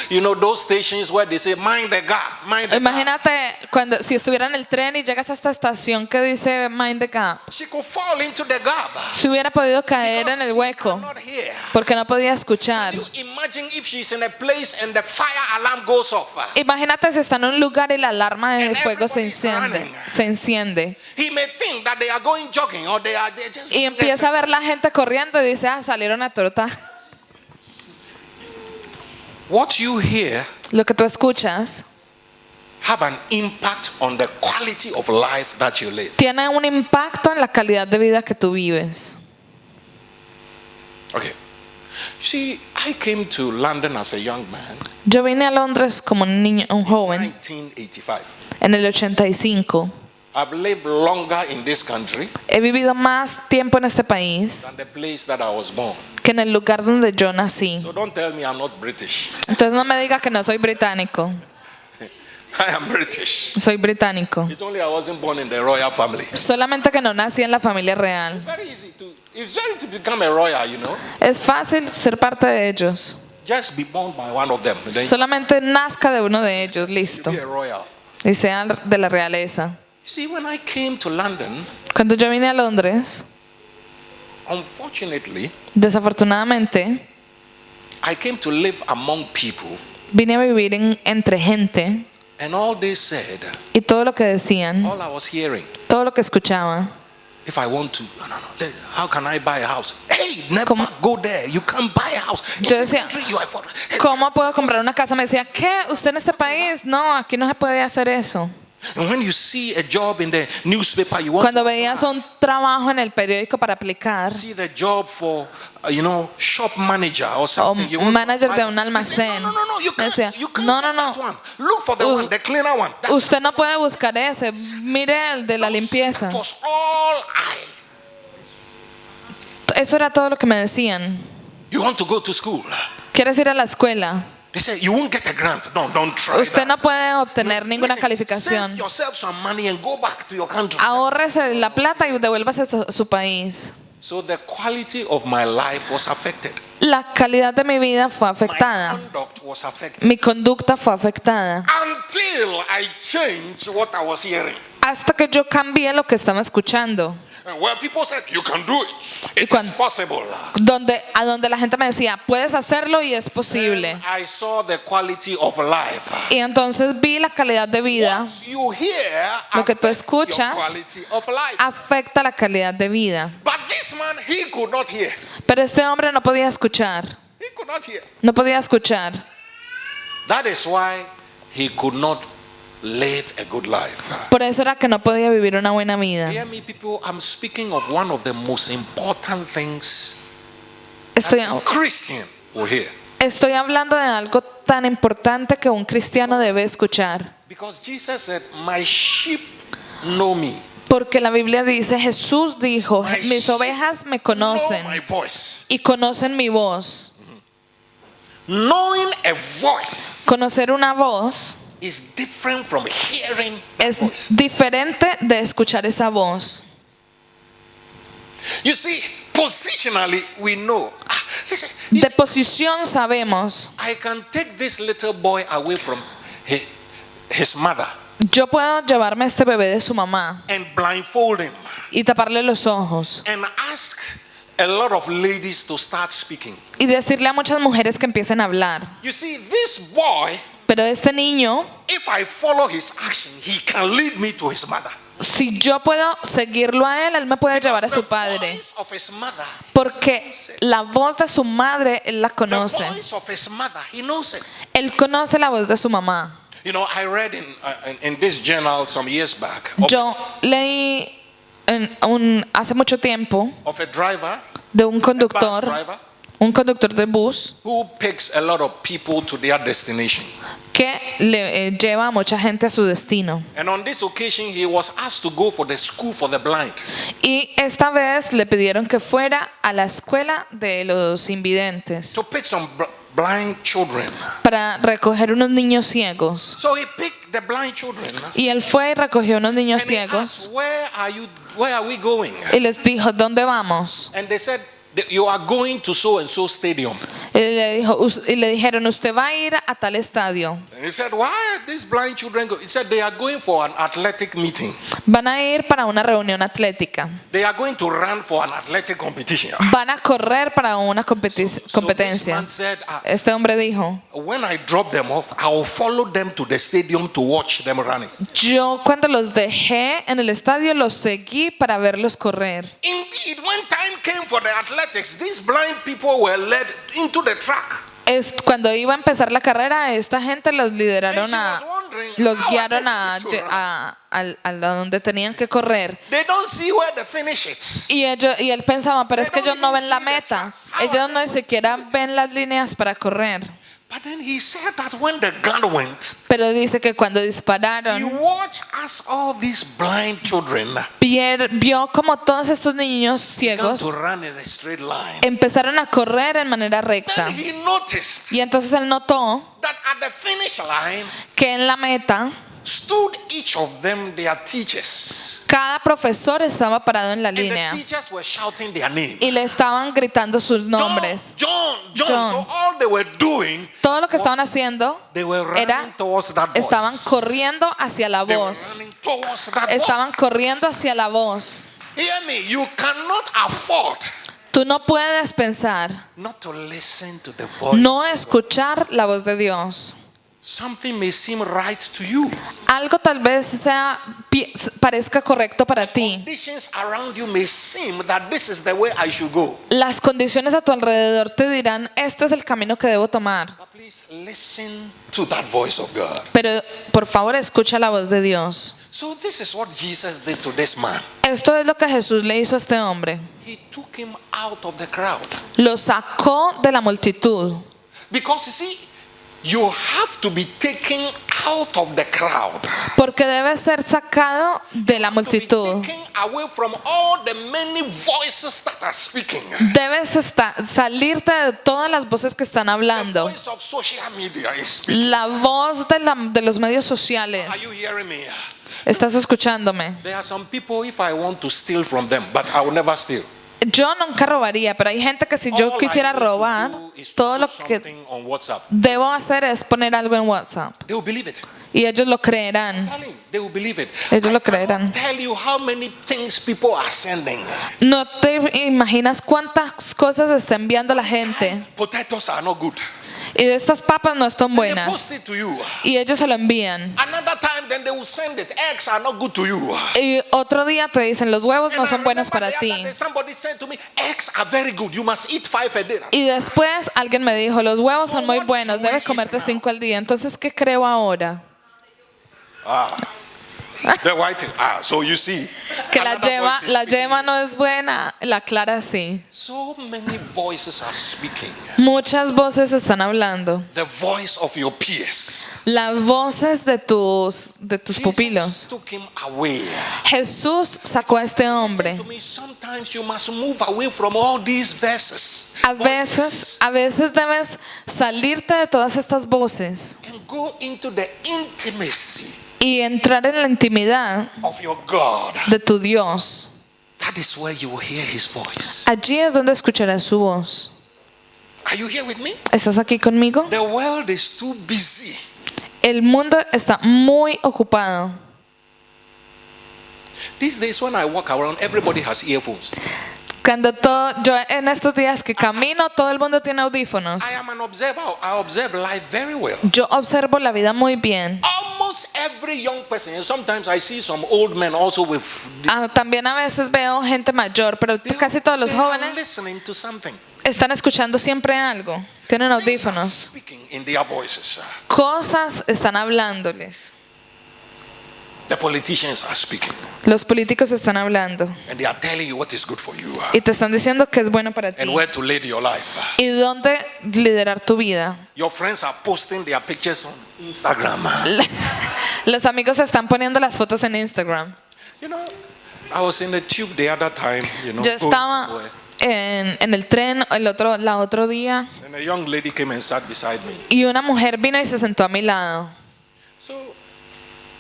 [SPEAKER 1] those stations where they say, mind the gap, mind the gap.
[SPEAKER 2] Imagínate si estuviera en el tren y llegas a esta estación que dice Mind the Gap.
[SPEAKER 1] She could fall into the gap.
[SPEAKER 2] Si hubiera podido caer en el hueco
[SPEAKER 1] Because she cannot hear.
[SPEAKER 2] porque no podía escuchar.
[SPEAKER 1] Can you imagine if she's in a place and the fire alarm goes off?
[SPEAKER 2] Imagínate si está en un lugar y la alarma de
[SPEAKER 1] And
[SPEAKER 2] fuego se
[SPEAKER 1] everybody's
[SPEAKER 2] enciende.
[SPEAKER 1] running.
[SPEAKER 2] Se enciende.
[SPEAKER 1] He may think that they are going jogging or they just.
[SPEAKER 2] Y empieza a ver la gente corriendo y dice, salieron a trotar.
[SPEAKER 1] What you hear
[SPEAKER 2] Lo que tú escuchas
[SPEAKER 1] have an impact on the quality of life that you live.
[SPEAKER 2] tiene un impacto en la calidad de vida que tú vives.
[SPEAKER 1] Okay. See, I came to London as a young man
[SPEAKER 2] Yo vine a Londres como un niño, un
[SPEAKER 1] in
[SPEAKER 2] joven,
[SPEAKER 1] 1985.
[SPEAKER 2] en el 85.
[SPEAKER 1] I've lived longer in this country
[SPEAKER 2] He vivido más tiempo en este país
[SPEAKER 1] than the place that I was born.
[SPEAKER 2] que en el lugar donde yo nací.
[SPEAKER 1] So don't tell me I'm not British.
[SPEAKER 2] Entonces no me diga que no soy británico.
[SPEAKER 1] I am British.
[SPEAKER 2] Soy británico.
[SPEAKER 1] It's only I wasn't born in the royal family.
[SPEAKER 2] Solamente que no nací en la familia real.
[SPEAKER 1] It's very to become a royal,
[SPEAKER 2] Es fácil ser parte de ellos.
[SPEAKER 1] Just be born by one of them. Then
[SPEAKER 2] Solamente nazca de uno de ellos,
[SPEAKER 1] you
[SPEAKER 2] listo.
[SPEAKER 1] be a royal.
[SPEAKER 2] Y sea de la realeza.
[SPEAKER 1] You see, when I came to London,
[SPEAKER 2] Cuando yo vine a Londres,
[SPEAKER 1] unfortunately,
[SPEAKER 2] desafortunadamente,
[SPEAKER 1] I came to live among people,
[SPEAKER 2] vine a vivir entre gente
[SPEAKER 1] and all they said,
[SPEAKER 2] y todo lo que decían,
[SPEAKER 1] all I was hearing,
[SPEAKER 2] todo lo que escuchaba,
[SPEAKER 1] if I want to, no, how can I buy a house? Hey, never
[SPEAKER 2] ¿Cómo?
[SPEAKER 1] go there. You can't buy a house. In
[SPEAKER 2] Yo
[SPEAKER 1] this
[SPEAKER 2] decía,
[SPEAKER 1] country, you are for-
[SPEAKER 2] ¿cómo puedo comprar una casa? Me decía, ¿qué? ¿Usted en este país? No, aquí no se puede hacer eso.
[SPEAKER 1] And when you see a job in the newspaper, you want
[SPEAKER 2] Cuando veías un trabajo en el periódico para aplicar,
[SPEAKER 1] to see the job for, shop manager or
[SPEAKER 2] o
[SPEAKER 1] something. You want to
[SPEAKER 2] manager
[SPEAKER 1] apply
[SPEAKER 2] de
[SPEAKER 1] for-
[SPEAKER 2] un
[SPEAKER 1] They say,
[SPEAKER 2] almacén,
[SPEAKER 1] no, you
[SPEAKER 2] me
[SPEAKER 1] can't,
[SPEAKER 2] decía,
[SPEAKER 1] you can't
[SPEAKER 2] no,
[SPEAKER 1] get
[SPEAKER 2] no,
[SPEAKER 1] that one. Look for the one, the cleaner one. That-
[SPEAKER 2] usted no puede buscar ese, mire el de la limpieza.
[SPEAKER 1] That was all
[SPEAKER 2] Eso era todo lo que me decían.
[SPEAKER 1] You want to go to school?
[SPEAKER 2] ¿Quieres ir a la escuela?
[SPEAKER 1] They say you won't get a grant. No, don't try
[SPEAKER 2] Usted
[SPEAKER 1] that.
[SPEAKER 2] no puede obtener ninguna
[SPEAKER 1] Listen,
[SPEAKER 2] calificación.
[SPEAKER 1] Save yourself some money and go back to your country.
[SPEAKER 2] Ahórrese la plata y devuélvase a su país.
[SPEAKER 1] So the quality of my life was affected.
[SPEAKER 2] La calidad de mi vida fue
[SPEAKER 1] My
[SPEAKER 2] afectada.
[SPEAKER 1] conduct was affected.
[SPEAKER 2] Mi conducta fue afectada.
[SPEAKER 1] Until I changed what I was hearing.
[SPEAKER 2] Hasta que yo cambié lo que estaba escuchando.
[SPEAKER 1] And where people said, you can do it. It
[SPEAKER 2] cuando-
[SPEAKER 1] is possible.
[SPEAKER 2] A donde la gente me decía, puedes hacerlo y es posible.
[SPEAKER 1] Then I saw the quality of life.
[SPEAKER 2] Y entonces vi la calidad de vida.
[SPEAKER 1] What you hear
[SPEAKER 2] Lo que tú
[SPEAKER 1] affects
[SPEAKER 2] escuchas
[SPEAKER 1] your quality of life.
[SPEAKER 2] afecta la calidad de vida.
[SPEAKER 1] But this man, he could not hear.
[SPEAKER 2] Pero este hombre no podía escuchar.
[SPEAKER 1] He could not hear.
[SPEAKER 2] No podía escuchar.
[SPEAKER 1] That is why he could not live a good life.
[SPEAKER 2] Por eso era que no podía vivir una buena vida.
[SPEAKER 1] Hear me, people. I'm speaking of one of the most important things
[SPEAKER 2] Estoy,
[SPEAKER 1] a Christian will hear.
[SPEAKER 2] estoy hablando de algo tan importante que un cristiano debe escuchar.
[SPEAKER 1] Because Jesus said, my sheep know me.
[SPEAKER 2] Porque la Biblia dice, Jesús dijo, mis ovejas me conocen
[SPEAKER 1] Know my voice.
[SPEAKER 2] y conocen mi voz.
[SPEAKER 1] Knowing a voice
[SPEAKER 2] Conocer una voz
[SPEAKER 1] is different from hearing that
[SPEAKER 2] es
[SPEAKER 1] voice.
[SPEAKER 2] diferente de escuchar esa voz.
[SPEAKER 1] You see, positionally, we know. Listen,
[SPEAKER 2] De posición sabemos,
[SPEAKER 1] I can take this little boy away from his mother
[SPEAKER 2] yo puedo llevarme a este bebé de su mamá
[SPEAKER 1] and blindfold him
[SPEAKER 2] y taparle los ojos
[SPEAKER 1] and ask a lot of ladies to start speaking.
[SPEAKER 2] y decirle a muchas mujeres que empiecen a hablar.
[SPEAKER 1] You see, this boy,
[SPEAKER 2] Pero este niño,
[SPEAKER 1] if I follow his action, he can lead me to his mother.
[SPEAKER 2] si yo puedo seguirlo a él me puede llevar a
[SPEAKER 1] Because
[SPEAKER 2] su
[SPEAKER 1] the
[SPEAKER 2] padre.
[SPEAKER 1] voice of his mother,
[SPEAKER 2] Porque la voz de su madre, él la
[SPEAKER 1] the
[SPEAKER 2] conoce.
[SPEAKER 1] voice of his mother, he knows it.
[SPEAKER 2] Él conoce la voz de su mamá.
[SPEAKER 1] You know, I read in this journal some years back
[SPEAKER 2] Yo leí hace mucho tiempo
[SPEAKER 1] of a driver,
[SPEAKER 2] de un
[SPEAKER 1] a bus
[SPEAKER 2] conductor,
[SPEAKER 1] driver,
[SPEAKER 2] un conductor de bus
[SPEAKER 1] who picks a lot of people to their destination.
[SPEAKER 2] que le lleva a mucha gente a su destino.
[SPEAKER 1] And on this occasion, he was asked to go for the school for the blind.
[SPEAKER 2] Y esta vez le pidieron que fuera a la escuela de los invidentes
[SPEAKER 1] To pick some blind children.
[SPEAKER 2] para recoger unos niños ciegos.
[SPEAKER 1] So he picked the blind children.
[SPEAKER 2] Y él fue y recogió unos niños
[SPEAKER 1] And he
[SPEAKER 2] ciegos
[SPEAKER 1] asked, where are we going?
[SPEAKER 2] y les dijo, ¿dónde vamos?
[SPEAKER 1] And they said, you are going to so and so stadium.
[SPEAKER 2] Y le dijeron, usted va a ir a tal estadio.
[SPEAKER 1] And he said, why are these blind children going? He said, they are going for an athletic meeting.
[SPEAKER 2] Van a ir para una reunión atlética.
[SPEAKER 1] They are going to run for an athletic competition.
[SPEAKER 2] Van a correr para una
[SPEAKER 1] So this
[SPEAKER 2] competencia.
[SPEAKER 1] man said,
[SPEAKER 2] Este hombre dijo,
[SPEAKER 1] when I drop them off, I will follow them to the stadium to watch them running.
[SPEAKER 2] yo cuando los dejé en el estadio los seguí para verlos correr.
[SPEAKER 1] Indeed, when time came for the athletics, these blind people were led into the track.
[SPEAKER 2] Cuando iba a empezar la carrera, esta gente los lideraron los guiaron a donde tenían que correr.
[SPEAKER 1] They don't see where the finish is.
[SPEAKER 2] Y él pensaba, pero es que ellos no ven la meta. Ellos no ni siquiera ven las líneas para correr.
[SPEAKER 1] But then he said that when the gun went,
[SPEAKER 2] Pero dice que cuando
[SPEAKER 1] he
[SPEAKER 2] dispararon,
[SPEAKER 1] watched as all these blind children
[SPEAKER 2] vio como todos estos niños
[SPEAKER 1] began
[SPEAKER 2] ciegos
[SPEAKER 1] to run in a straight line.
[SPEAKER 2] empezaron a correr en manera recta.
[SPEAKER 1] Then he noticed
[SPEAKER 2] Y entonces él notó
[SPEAKER 1] that at the finish line
[SPEAKER 2] que en la meta
[SPEAKER 1] stood each of them their teachers.
[SPEAKER 2] cada profesor estaba parado en la
[SPEAKER 1] And the
[SPEAKER 2] línea
[SPEAKER 1] teachers were shouting their name.
[SPEAKER 2] y le estaban gritando sus
[SPEAKER 1] John,
[SPEAKER 2] nombres.
[SPEAKER 1] John.
[SPEAKER 2] John.
[SPEAKER 1] So all they were doing,
[SPEAKER 2] Todo lo que estaban
[SPEAKER 1] was
[SPEAKER 2] haciendo
[SPEAKER 1] they were running
[SPEAKER 2] era
[SPEAKER 1] towards that voice.
[SPEAKER 2] estaban corriendo hacia la
[SPEAKER 1] They were
[SPEAKER 2] voz.
[SPEAKER 1] running towards that
[SPEAKER 2] Estaban
[SPEAKER 1] voice.
[SPEAKER 2] corriendo hacia la voz.
[SPEAKER 1] Hear me, you cannot afford
[SPEAKER 2] Tú no puedes pensar,
[SPEAKER 1] not to listen to the voice.
[SPEAKER 2] no escuchar la voz de Dios.
[SPEAKER 1] Something may seem right to you.
[SPEAKER 2] Algo tal vez parezca correcto para ti.
[SPEAKER 1] Conditions around you may seem that this is the way I should go.
[SPEAKER 2] Las condiciones a tu alrededor te dirán, este es el camino que debo tomar.
[SPEAKER 1] But please listen to that voice of God.
[SPEAKER 2] Pero por favor escucha la voz de Dios.
[SPEAKER 1] So this is what Jesus did to this man.
[SPEAKER 2] Esto es lo que Jesús le hizo a este hombre.
[SPEAKER 1] He took him out of the crowd.
[SPEAKER 2] Lo sacó de la multitud.
[SPEAKER 1] Because you see, you have to be taken out of the crowd.
[SPEAKER 2] Porque debe ser sacado de la
[SPEAKER 1] To be
[SPEAKER 2] multitud.
[SPEAKER 1] taken away from all the many voices that are speaking.
[SPEAKER 2] Debes salirte de todas las voces que están
[SPEAKER 1] The
[SPEAKER 2] hablando.
[SPEAKER 1] voice of social media is speaking.
[SPEAKER 2] La voz de los medios
[SPEAKER 1] Are
[SPEAKER 2] sociales.
[SPEAKER 1] you hearing me?
[SPEAKER 2] ¿Estás escuchándome?
[SPEAKER 1] There are some people, if I want to steal from them, but I will never steal.
[SPEAKER 2] Yo nunca robaría, pero hay gente que si yo
[SPEAKER 1] All
[SPEAKER 2] quisiera
[SPEAKER 1] I need to
[SPEAKER 2] robar,
[SPEAKER 1] do is to
[SPEAKER 2] todo lo
[SPEAKER 1] put
[SPEAKER 2] que
[SPEAKER 1] something on WhatsApp.
[SPEAKER 2] debo hacer es poner algo en WhatsApp.
[SPEAKER 1] They will believe it.
[SPEAKER 2] Y ellos lo creerán.
[SPEAKER 1] Darling, they will believe it.
[SPEAKER 2] Ellos lo
[SPEAKER 1] I cannot
[SPEAKER 2] creerán.
[SPEAKER 1] tell you how many things people are sending.
[SPEAKER 2] No te imaginas cuántas cosas está enviando la gente.
[SPEAKER 1] Potatoes are not good.
[SPEAKER 2] Y de estas papas no están
[SPEAKER 1] They
[SPEAKER 2] buenas.
[SPEAKER 1] post it to you.
[SPEAKER 2] Y ellos se lo envían.
[SPEAKER 1] Another time, then they will send it. Eggs are not good to you.
[SPEAKER 2] Y otro día te dicen, los huevos no
[SPEAKER 1] And I
[SPEAKER 2] son buenos
[SPEAKER 1] remember
[SPEAKER 2] para
[SPEAKER 1] the
[SPEAKER 2] ti.
[SPEAKER 1] other day somebody said to me, eggs are very good. You must eat 5 a day.
[SPEAKER 2] Y después alguien me dijo, los huevos son muy
[SPEAKER 1] what
[SPEAKER 2] buenos,
[SPEAKER 1] should we
[SPEAKER 2] debes
[SPEAKER 1] eat
[SPEAKER 2] comerte
[SPEAKER 1] now?
[SPEAKER 2] 5 al día. Entonces, ¿qué creo ahora?
[SPEAKER 1] The white. So you see.
[SPEAKER 2] Que la
[SPEAKER 1] another voice is
[SPEAKER 2] yema
[SPEAKER 1] speaking.
[SPEAKER 2] no es buena, la clara sí.
[SPEAKER 1] So many voices are speaking.
[SPEAKER 2] Muchas voces están hablando.
[SPEAKER 1] The voice of your peers.
[SPEAKER 2] Las voces de tus
[SPEAKER 1] Jesus
[SPEAKER 2] pupilos.
[SPEAKER 1] took him away.
[SPEAKER 2] Jesús sacó a este
[SPEAKER 1] Listen
[SPEAKER 2] hombre.
[SPEAKER 1] to me, sometimes you must move away from all these verses.
[SPEAKER 2] A
[SPEAKER 1] voices,
[SPEAKER 2] veces debes salirte de todas estas voces
[SPEAKER 1] and go into the intimacy
[SPEAKER 2] y entrar en la intimidad
[SPEAKER 1] of your God.
[SPEAKER 2] de tu Dios.
[SPEAKER 1] That is where you will hear his voice.
[SPEAKER 2] Allí es donde escucharás su voz.
[SPEAKER 1] Are you here with me?
[SPEAKER 2] ¿Estás aquí conmigo?
[SPEAKER 1] The world is too busy.
[SPEAKER 2] El mundo está muy ocupado.
[SPEAKER 1] These days when I walk around, everybody has earphones.
[SPEAKER 2] Cuando yo en estos días que camino, todo el mundo tiene audífonos.
[SPEAKER 1] I am an observer. I observe life very well.
[SPEAKER 2] Yo observo la vida muy bien.
[SPEAKER 1] Almost every young person, and sometimes I see some old men also with.
[SPEAKER 2] También a veces veo gente mayor, pero casi todos los
[SPEAKER 1] They are
[SPEAKER 2] jóvenes
[SPEAKER 1] listening to something.
[SPEAKER 2] están escuchando siempre algo. Tienen
[SPEAKER 1] Things are
[SPEAKER 2] audífonos.
[SPEAKER 1] speaking in their voices.
[SPEAKER 2] Cosas están hablándoles.
[SPEAKER 1] The politicians are speaking,
[SPEAKER 2] Los políticos están hablando
[SPEAKER 1] and they are telling you what is good for you,
[SPEAKER 2] y te están diciendo que es bueno para ti
[SPEAKER 1] and where to lead your life.
[SPEAKER 2] y dónde liderar tu vida.
[SPEAKER 1] Your friends are posting their pictures on Instagram.
[SPEAKER 2] Los amigos están poniendo las fotos en Instagram.
[SPEAKER 1] You know, I was in the tube the other time,
[SPEAKER 2] Yo
[SPEAKER 1] going
[SPEAKER 2] estaba
[SPEAKER 1] somewhere,
[SPEAKER 2] en el tren la otro día
[SPEAKER 1] and a young lady came and sat beside me.
[SPEAKER 2] y una mujer vino y se sentó a mi lado.
[SPEAKER 1] So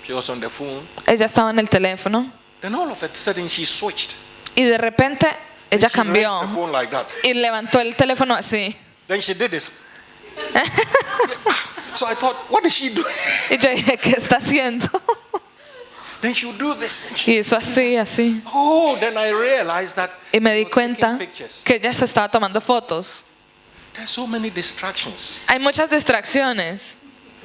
[SPEAKER 1] she was on the phone.
[SPEAKER 2] Ella estaba en el teléfono
[SPEAKER 1] Then all of a sudden she switched.
[SPEAKER 2] y de repente ella
[SPEAKER 1] She raised the
[SPEAKER 2] cambió
[SPEAKER 1] phone like that.
[SPEAKER 2] y levantó el teléfono así.
[SPEAKER 1] Then she did this. So I thought, what is she doing?
[SPEAKER 2] Y yo dije, ¿qué está haciendo?
[SPEAKER 1] Then she would do this.
[SPEAKER 2] Y hizo así.
[SPEAKER 1] Oh, then I realized that
[SPEAKER 2] Y me
[SPEAKER 1] she
[SPEAKER 2] di
[SPEAKER 1] was
[SPEAKER 2] cuenta
[SPEAKER 1] taking pictures.
[SPEAKER 2] que ella se estaba tomando fotos.
[SPEAKER 1] There's so many distractions.
[SPEAKER 2] Hay muchas distracciones,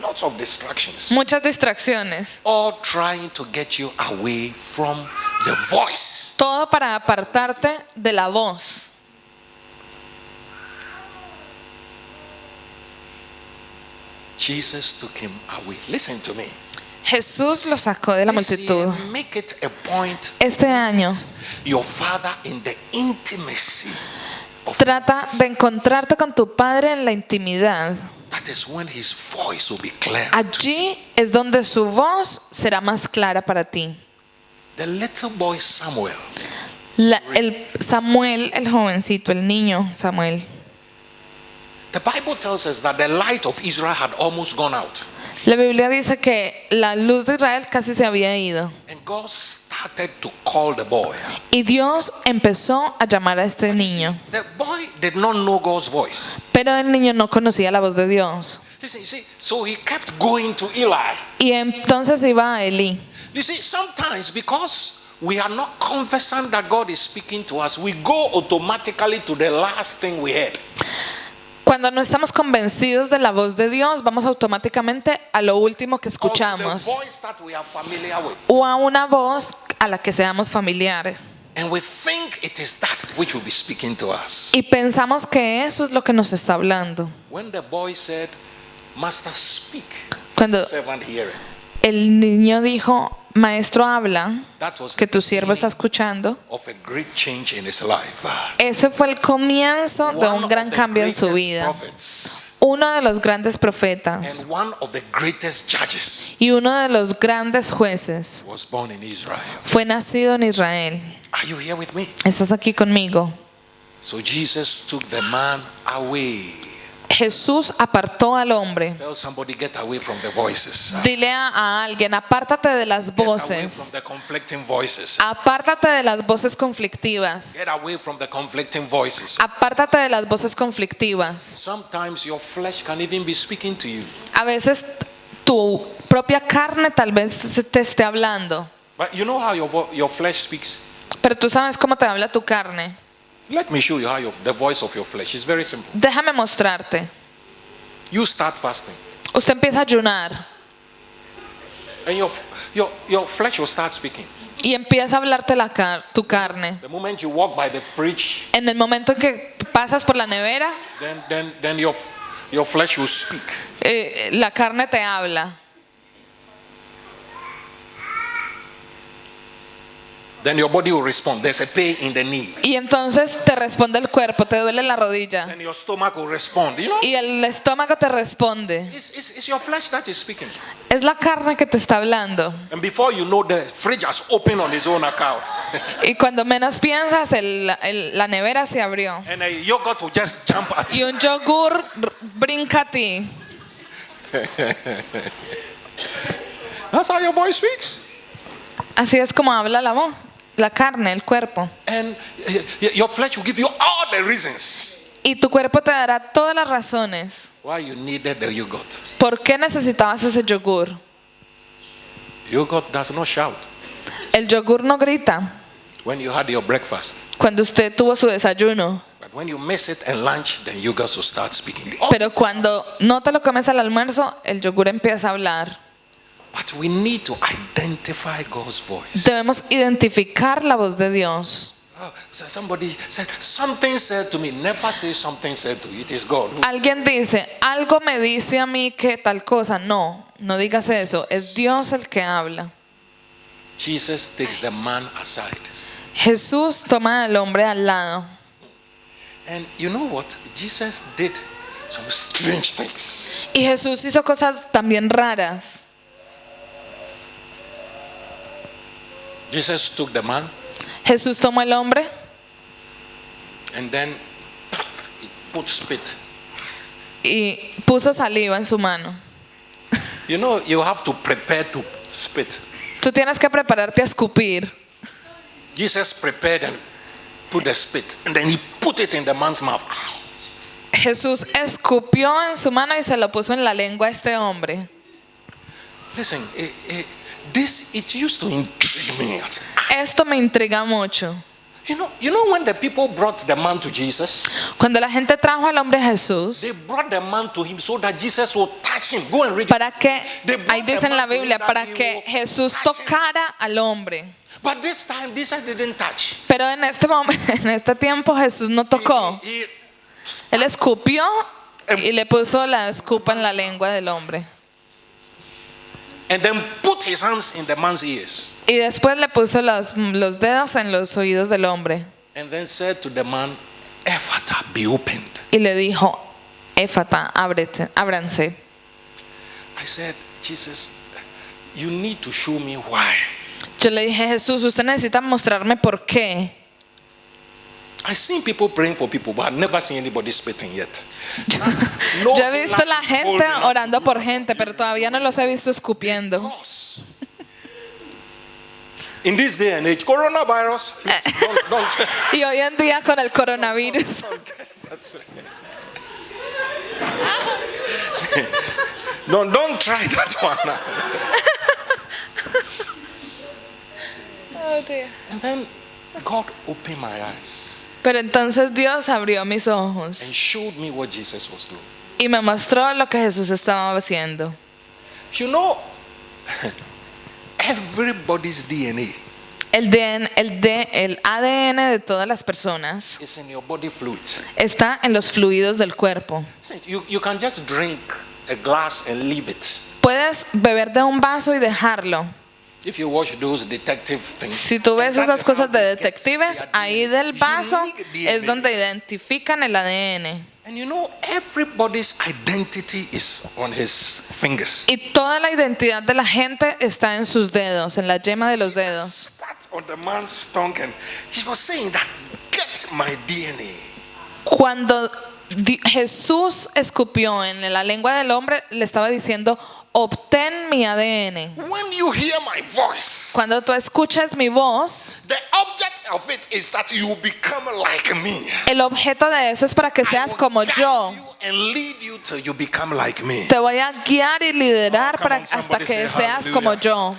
[SPEAKER 1] Lots of distractions.
[SPEAKER 2] muchas distracciones.
[SPEAKER 1] All trying to get you away from the voice.
[SPEAKER 2] Todo para apartarte de la voz.
[SPEAKER 1] Jesus took him away. Listen to me.
[SPEAKER 2] Jesús lo sacó de la
[SPEAKER 1] This
[SPEAKER 2] multitud.
[SPEAKER 1] year, make it a point.
[SPEAKER 2] Este año
[SPEAKER 1] Your father in the intimacy of
[SPEAKER 2] trata de encontrarte con tu Padre en la intimidad.
[SPEAKER 1] that is when his voice will be clear.
[SPEAKER 2] Allí es donde su voz será más clara para ti.
[SPEAKER 1] The little boy Samuel,
[SPEAKER 2] El Samuel, el jovencito, el niño Samuel.
[SPEAKER 1] the Bible tells us that the light of Israel had almost gone out.
[SPEAKER 2] La Biblia dice que la luz de Israel casi se había ido.
[SPEAKER 1] And God started to call the boy.
[SPEAKER 2] Y Dios empezó a llamar a este niño.
[SPEAKER 1] The boy did not know God's voice.
[SPEAKER 2] Pero el niño no conocía la voz de Dios.
[SPEAKER 1] Listen, you see, so he kept going to Eli.
[SPEAKER 2] Y entonces iba a Elí.
[SPEAKER 1] You see, sometimes because we are not conversant that God is speaking to us, we go automatically to the last thing we heard.
[SPEAKER 2] Cuando no estamos convencidos de la voz de Dios, vamos automáticamente a lo último que
[SPEAKER 1] Or to the
[SPEAKER 2] escuchamos.
[SPEAKER 1] voice that we are familiar with.
[SPEAKER 2] O a una voz a la que seamos familiares.
[SPEAKER 1] And we think it is that which will be speaking to us.
[SPEAKER 2] Y pensamos que eso es lo que nos está hablando.
[SPEAKER 1] When the boy said, Master, speak,
[SPEAKER 2] Cuando
[SPEAKER 1] servant hearing.
[SPEAKER 2] el niño dijo, Maestro, habla,
[SPEAKER 1] That was
[SPEAKER 2] que tu
[SPEAKER 1] the
[SPEAKER 2] siervo está
[SPEAKER 1] beginning
[SPEAKER 2] escuchando.
[SPEAKER 1] of a great change in his life.
[SPEAKER 2] Ese fue el comienzo de
[SPEAKER 1] One
[SPEAKER 2] un
[SPEAKER 1] of
[SPEAKER 2] gran
[SPEAKER 1] the
[SPEAKER 2] cambio en su
[SPEAKER 1] greatest
[SPEAKER 2] vida.
[SPEAKER 1] prophets
[SPEAKER 2] Uno de los grandes profetas
[SPEAKER 1] and one of the greatest judges
[SPEAKER 2] y uno de los grandes jueces
[SPEAKER 1] was born in Israel.
[SPEAKER 2] fue nacido en Israel.
[SPEAKER 1] Are you here with me?
[SPEAKER 2] ¿Estás aquí conmigo?
[SPEAKER 1] So Jesus took the man away.
[SPEAKER 2] Jesús apartó al hombre.
[SPEAKER 1] Tell somebody, get away from the voices.
[SPEAKER 2] Dile a alguien, apártate de las
[SPEAKER 1] Get away from
[SPEAKER 2] voces.
[SPEAKER 1] the conflicting voices.
[SPEAKER 2] Apártate de las voces conflictivas.
[SPEAKER 1] Get away from the conflicting voices.
[SPEAKER 2] Apártate de las voces conflictivas.
[SPEAKER 1] Sometimes your flesh can even be speaking to you.
[SPEAKER 2] A veces tu propia carne tal vez te esté hablando,
[SPEAKER 1] But you know how your flesh speaks?
[SPEAKER 2] pero tú sabes cómo te habla tu carne.
[SPEAKER 1] Let me show you how the voice of your flesh is very simple.
[SPEAKER 2] Déjame mostrarte.
[SPEAKER 1] You start fasting,
[SPEAKER 2] Usted empieza a ayunar
[SPEAKER 1] and your flesh will start speaking.
[SPEAKER 2] y empieza a hablarte tu carne.
[SPEAKER 1] The moment you walk by the fridge,
[SPEAKER 2] En el momento en que pasas por la nevera,
[SPEAKER 1] then your flesh will speak.
[SPEAKER 2] la carne te habla.
[SPEAKER 1] Then your body will respond. There's a pain in the knee.
[SPEAKER 2] Y entonces te responde el cuerpo, te duele la rodilla.
[SPEAKER 1] Then your stomach will respond. You know,
[SPEAKER 2] Y el estómago te responde.
[SPEAKER 1] it's your flesh that is speaking.
[SPEAKER 2] Es la carne que te está hablando.
[SPEAKER 1] And before you know, the fridge has opened on its own account.
[SPEAKER 2] Y cuando menos piensas, la nevera se abrió.
[SPEAKER 1] And a yogurt will just jump at
[SPEAKER 2] Y
[SPEAKER 1] you.
[SPEAKER 2] un yogur brinca a ti.
[SPEAKER 1] That's how your voice speaks.
[SPEAKER 2] Así es como habla la voz, la carne, el cuerpo.
[SPEAKER 1] And your flesh will give you all the reasons
[SPEAKER 2] Y tu cuerpo te dará todas las razones.
[SPEAKER 1] why you needed the yogurt.
[SPEAKER 2] ¿Por qué necesitabas ese yogur?
[SPEAKER 1] Yogurt does not shout.
[SPEAKER 2] El yogur no grita.
[SPEAKER 1] when you had your breakfast.
[SPEAKER 2] Cuando usted tuvo su desayuno.
[SPEAKER 1] But when you miss it in lunch, then you got to start speaking.
[SPEAKER 2] Pero cuando no te lo comes al almuerzo, el yogur empieza a hablar.
[SPEAKER 1] But we need to identify God's voice.
[SPEAKER 2] Debemos identificar la voz de Dios.
[SPEAKER 1] Oh, so somebody said, something said to me. Never say something said to you. It is God.
[SPEAKER 2] Alguien dice, algo me dice a mí que tal cosa. No, no digas eso. Es Dios el que habla.
[SPEAKER 1] Jesus takes the man aside.
[SPEAKER 2] Jesús toma al hombre al lado.
[SPEAKER 1] And you know what? Jesus did some strange things.
[SPEAKER 2] Y Jesús hizo cosas también raras.
[SPEAKER 1] Jesus took the man
[SPEAKER 2] Jesús tomó al hombre
[SPEAKER 1] and then he put spit.
[SPEAKER 2] y puso saliva en su mano.
[SPEAKER 1] You know, you have to prepare to spit.
[SPEAKER 2] Tú tienes que prepararte a escupir.
[SPEAKER 1] Jesus prepared and put the spit, and then he put it in the man's mouth.
[SPEAKER 2] Jesús escupió en su mano y se lo puso en la lengua a este hombre.
[SPEAKER 1] Listen, it used to intrigue me.
[SPEAKER 2] Esto me intriga mucho.
[SPEAKER 1] You know when the people brought the man to Jesus,
[SPEAKER 2] Cuando la gente trajo al hombre a Jesús,
[SPEAKER 1] they brought the man to him so that Jesus would touch him. Go and read it.
[SPEAKER 2] para que,
[SPEAKER 1] They brought
[SPEAKER 2] ahí dice
[SPEAKER 1] the
[SPEAKER 2] en la
[SPEAKER 1] man to him
[SPEAKER 2] Biblia,
[SPEAKER 1] that
[SPEAKER 2] para
[SPEAKER 1] he
[SPEAKER 2] que
[SPEAKER 1] will
[SPEAKER 2] Jesús
[SPEAKER 1] touch him.
[SPEAKER 2] tocara al hombre.
[SPEAKER 1] But this time, Jesus didn't touch.
[SPEAKER 2] Pero en este momento, en este tiempo Jesús no tocó. Él escupió y le puso la escupa en la lengua del hombre.
[SPEAKER 1] And then put his hands in the man's ears.
[SPEAKER 2] Y después le puso los dedos en los oídos del hombre.
[SPEAKER 1] And then said to the man, Ephata, be opened.
[SPEAKER 2] Y le dijo, Éfata, ábranse.
[SPEAKER 1] I said, Jesus, you need to show me why.
[SPEAKER 2] Yo le dije, Jesús, usted necesita mostrarme por qué.
[SPEAKER 1] I've seen people praying for people, but I've never seen anybody spitting yet.
[SPEAKER 2] Yo he visto la gente orando por gente, pero todavía no los he visto escupiendo.
[SPEAKER 1] In this day and age, coronavirus, don't
[SPEAKER 2] Y hoy en día con el coronavirus.
[SPEAKER 1] don't try that one.
[SPEAKER 2] Oh, dear.
[SPEAKER 1] And then God opened my eyes
[SPEAKER 2] Pero entonces Dios abrió mis ojos
[SPEAKER 1] and showed me what Jesus was doing.
[SPEAKER 2] y me mostró lo que Jesús estaba haciendo.
[SPEAKER 1] You know, everybody's DNA
[SPEAKER 2] El ADN de todas las personas
[SPEAKER 1] is in your body fluids.
[SPEAKER 2] está en los fluidos del cuerpo.
[SPEAKER 1] You can just drink a glass and leave it.
[SPEAKER 2] Puedes beber de un vaso y dejarlo.
[SPEAKER 1] If you watch those detective things,
[SPEAKER 2] Si tú ves
[SPEAKER 1] that
[SPEAKER 2] esas
[SPEAKER 1] is how
[SPEAKER 2] cosas de
[SPEAKER 1] they get
[SPEAKER 2] detectives,
[SPEAKER 1] their
[SPEAKER 2] ahí
[SPEAKER 1] DNA.
[SPEAKER 2] del vaso
[SPEAKER 1] Unique DNA.
[SPEAKER 2] es donde identifican el ADN.
[SPEAKER 1] And you know, everybody's identity is on his fingers.
[SPEAKER 2] Y toda la identidad de la gente está en sus dedos, en la yema de los dedos.
[SPEAKER 1] Spat on the man's tongue and he was saying that, get my DNA.
[SPEAKER 2] Cuando Jesús escupió en la lengua del hombre, le estaba diciendo, obtén mi ADN.
[SPEAKER 1] When you hear my voice,
[SPEAKER 2] Cuando tú escuchas mi voz,
[SPEAKER 1] the object of it is that you become like me.
[SPEAKER 2] el objeto de eso es para que
[SPEAKER 1] I
[SPEAKER 2] seas
[SPEAKER 1] will
[SPEAKER 2] como
[SPEAKER 1] guide
[SPEAKER 2] yo.
[SPEAKER 1] you and lead you till you become like me.
[SPEAKER 2] Te voy a guiar y liderar
[SPEAKER 1] Oh, come on,
[SPEAKER 2] hasta
[SPEAKER 1] somebody
[SPEAKER 2] que
[SPEAKER 1] say
[SPEAKER 2] seas
[SPEAKER 1] hallelujah.
[SPEAKER 2] como yo.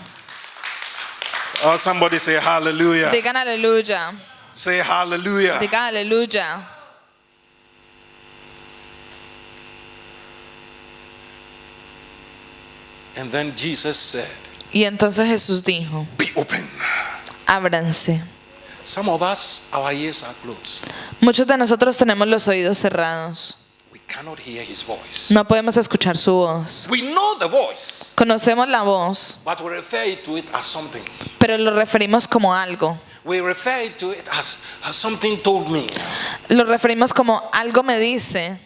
[SPEAKER 1] Oh, somebody say hallelujah.
[SPEAKER 2] Digan aleluya.
[SPEAKER 1] Say hallelujah.
[SPEAKER 2] Digan aleluya.
[SPEAKER 1] And then Jesus said,
[SPEAKER 2] Y entonces Jesús dijo,
[SPEAKER 1] be open.
[SPEAKER 2] ábranse.
[SPEAKER 1] Some of us, our ears are closed.
[SPEAKER 2] Muchos de nosotros tenemos los oídos cerrados.
[SPEAKER 1] We cannot hear his voice.
[SPEAKER 2] No podemos escuchar su voz.
[SPEAKER 1] We know the voice,
[SPEAKER 2] Conocemos la voz,
[SPEAKER 1] but we refer to it as something.
[SPEAKER 2] pero lo referimos como algo.
[SPEAKER 1] We refer to it as something told me.
[SPEAKER 2] Lo referimos como algo me dice.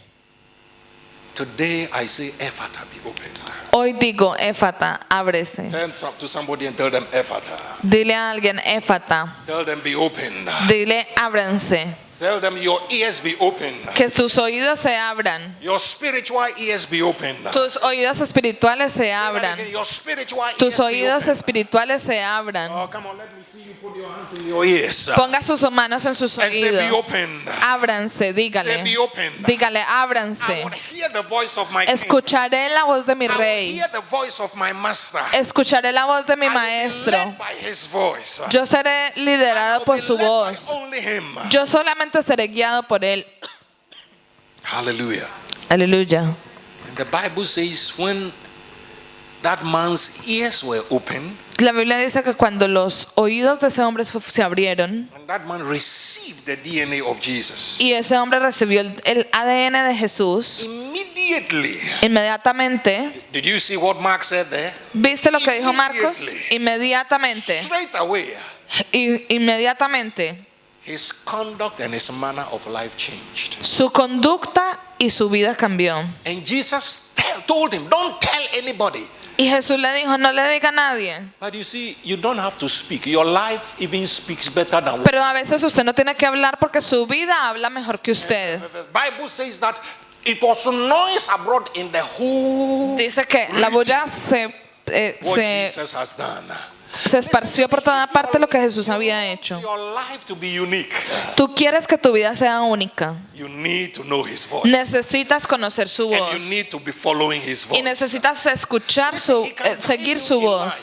[SPEAKER 1] Today I say, Ephata, be opened.
[SPEAKER 2] Hoy digo, Éfata, ábrese.
[SPEAKER 1] Turn to somebody and tell them, Ephata.
[SPEAKER 2] Dile a alguien, Éfata.
[SPEAKER 1] Tell them, be opened.
[SPEAKER 2] Dile, ábranse.
[SPEAKER 1] Tell them your ears be open.
[SPEAKER 2] Que tus oídos se abran.
[SPEAKER 1] Your spiritual ears be open.
[SPEAKER 2] Tus oídos espirituales se abran.
[SPEAKER 1] Your spiritual
[SPEAKER 2] Tus
[SPEAKER 1] ears be
[SPEAKER 2] oídos
[SPEAKER 1] open.
[SPEAKER 2] espirituales se abran.
[SPEAKER 1] Oh, come on, let me see you put your hands in your ears.
[SPEAKER 2] Ponga sus manos en sus
[SPEAKER 1] And say, be
[SPEAKER 2] oídos.
[SPEAKER 1] open.
[SPEAKER 2] Ábranse,
[SPEAKER 1] Say, be
[SPEAKER 2] dígale.
[SPEAKER 1] open.
[SPEAKER 2] Dígale,
[SPEAKER 1] I
[SPEAKER 2] ábranse.
[SPEAKER 1] want to hear the voice of my king.
[SPEAKER 2] Escucharé la voz de mi
[SPEAKER 1] I want to
[SPEAKER 2] rey.
[SPEAKER 1] hear the voice of my master.
[SPEAKER 2] Escucharé la voz de mi
[SPEAKER 1] I will be
[SPEAKER 2] maestro.
[SPEAKER 1] led by his voice.
[SPEAKER 2] Yo seré
[SPEAKER 1] I
[SPEAKER 2] liderado
[SPEAKER 1] will
[SPEAKER 2] por
[SPEAKER 1] be
[SPEAKER 2] su
[SPEAKER 1] led by
[SPEAKER 2] voz.
[SPEAKER 1] only him.
[SPEAKER 2] Yo solamente seré guiado por él.
[SPEAKER 1] Hallelujah.
[SPEAKER 2] Aleluya.
[SPEAKER 1] And the Bible says when that man's ears were open,
[SPEAKER 2] La Biblia dice que cuando los oídos de ese hombre se abrieron
[SPEAKER 1] and that man received the DNA of Jesus,
[SPEAKER 2] y ese hombre recibió el ADN de Jesús,
[SPEAKER 1] immediately,
[SPEAKER 2] inmediatamente,
[SPEAKER 1] did you see what Mark said there?
[SPEAKER 2] ¿viste lo que dijo Marcos? Inmediatamente,
[SPEAKER 1] Straight away,
[SPEAKER 2] inmediatamente,
[SPEAKER 1] his conduct and his manner of life changed.
[SPEAKER 2] su conducta y su vida cambió.
[SPEAKER 1] And Jesus told him, don't tell anybody.
[SPEAKER 2] Y Jesús le dijo, no le diga a nadie.
[SPEAKER 1] But you see, you don't have to speak. Your life even speaks better than what
[SPEAKER 2] Pero a veces usted no tiene que hablar porque su vida habla mejor que usted.
[SPEAKER 1] the Bible says that it was noise abroad in the whole
[SPEAKER 2] Dice que la bulla
[SPEAKER 1] what Jesus has done.
[SPEAKER 2] se esparció por toda parte lo que Jesús había hecho.
[SPEAKER 1] Your life to be unique.
[SPEAKER 2] Tú quieres que tu vida sea única.
[SPEAKER 1] You need to know his voice.
[SPEAKER 2] Necesitas conocer su
[SPEAKER 1] And
[SPEAKER 2] voz.
[SPEAKER 1] you need to be following his voice.
[SPEAKER 2] Y necesitas escuchar seguir su voz.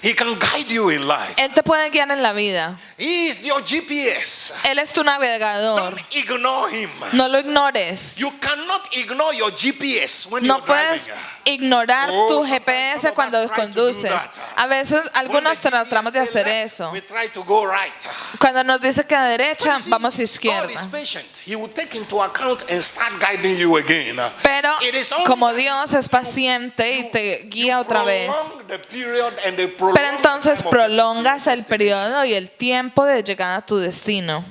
[SPEAKER 1] He can guide you in life.
[SPEAKER 2] Él te puede guiar en la vida.
[SPEAKER 1] He is your GPS.
[SPEAKER 2] Él es tu navegador.
[SPEAKER 1] Don't ignore him.
[SPEAKER 2] No lo ignores.
[SPEAKER 1] You cannot ignore your GPS when
[SPEAKER 2] No
[SPEAKER 1] you're
[SPEAKER 2] puedes
[SPEAKER 1] driving.
[SPEAKER 2] ignorar
[SPEAKER 1] Oh,
[SPEAKER 2] tu
[SPEAKER 1] sometimes some
[SPEAKER 2] GPS
[SPEAKER 1] of
[SPEAKER 2] cuando
[SPEAKER 1] us try to do
[SPEAKER 2] conduces.
[SPEAKER 1] that.
[SPEAKER 2] A veces
[SPEAKER 1] When
[SPEAKER 2] algunos
[SPEAKER 1] the
[SPEAKER 2] tratamos de
[SPEAKER 1] GPS
[SPEAKER 2] hacer
[SPEAKER 1] left,
[SPEAKER 2] eso.
[SPEAKER 1] we try to go right.
[SPEAKER 2] Cuando nos dice que a derecha,
[SPEAKER 1] But you see,
[SPEAKER 2] vamos a
[SPEAKER 1] God
[SPEAKER 2] izquierda.
[SPEAKER 1] is patient. He will take into account and start guiding you again.
[SPEAKER 2] Pero
[SPEAKER 1] It is only
[SPEAKER 2] como
[SPEAKER 1] that
[SPEAKER 2] Dios es paciente y te guía otra vez.
[SPEAKER 1] prolong the period and the prolong
[SPEAKER 2] Pero entonces
[SPEAKER 1] time of
[SPEAKER 2] prolongas
[SPEAKER 1] the
[SPEAKER 2] el periodo y el tiempo de llegada a tu destino.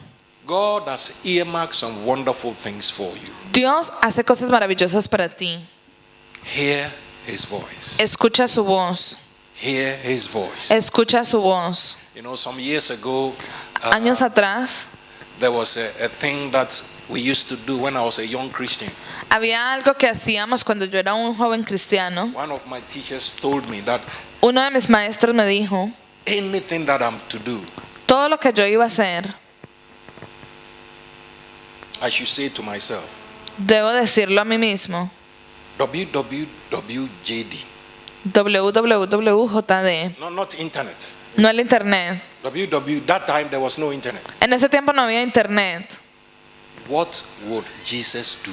[SPEAKER 1] God has earmarked some wonderful things for you.
[SPEAKER 2] Dios hace cosas maravillosas para ti.
[SPEAKER 1] Hear his voice.
[SPEAKER 2] Escucha su voz.
[SPEAKER 1] Hear his voice.
[SPEAKER 2] Escucha su voz.
[SPEAKER 1] You know, some years ago,
[SPEAKER 2] Años atrás
[SPEAKER 1] there was a thing that we used to do when I was a young Christian.
[SPEAKER 2] había algo que hacíamos cuando yo era un joven cristiano.
[SPEAKER 1] One of my teachers told me that
[SPEAKER 2] Uno de mis maestros me dijo,
[SPEAKER 1] anything that I'm to do,
[SPEAKER 2] todo lo que yo iba a hacer,
[SPEAKER 1] I should say to myself,
[SPEAKER 2] debo decirlo a mí mismo.
[SPEAKER 1] www.jd.
[SPEAKER 2] www.jd.
[SPEAKER 1] No, not internet.
[SPEAKER 2] No el internet.
[SPEAKER 1] That time there was no internet.
[SPEAKER 2] En ese tiempo no había internet.
[SPEAKER 1] What would Jesus do?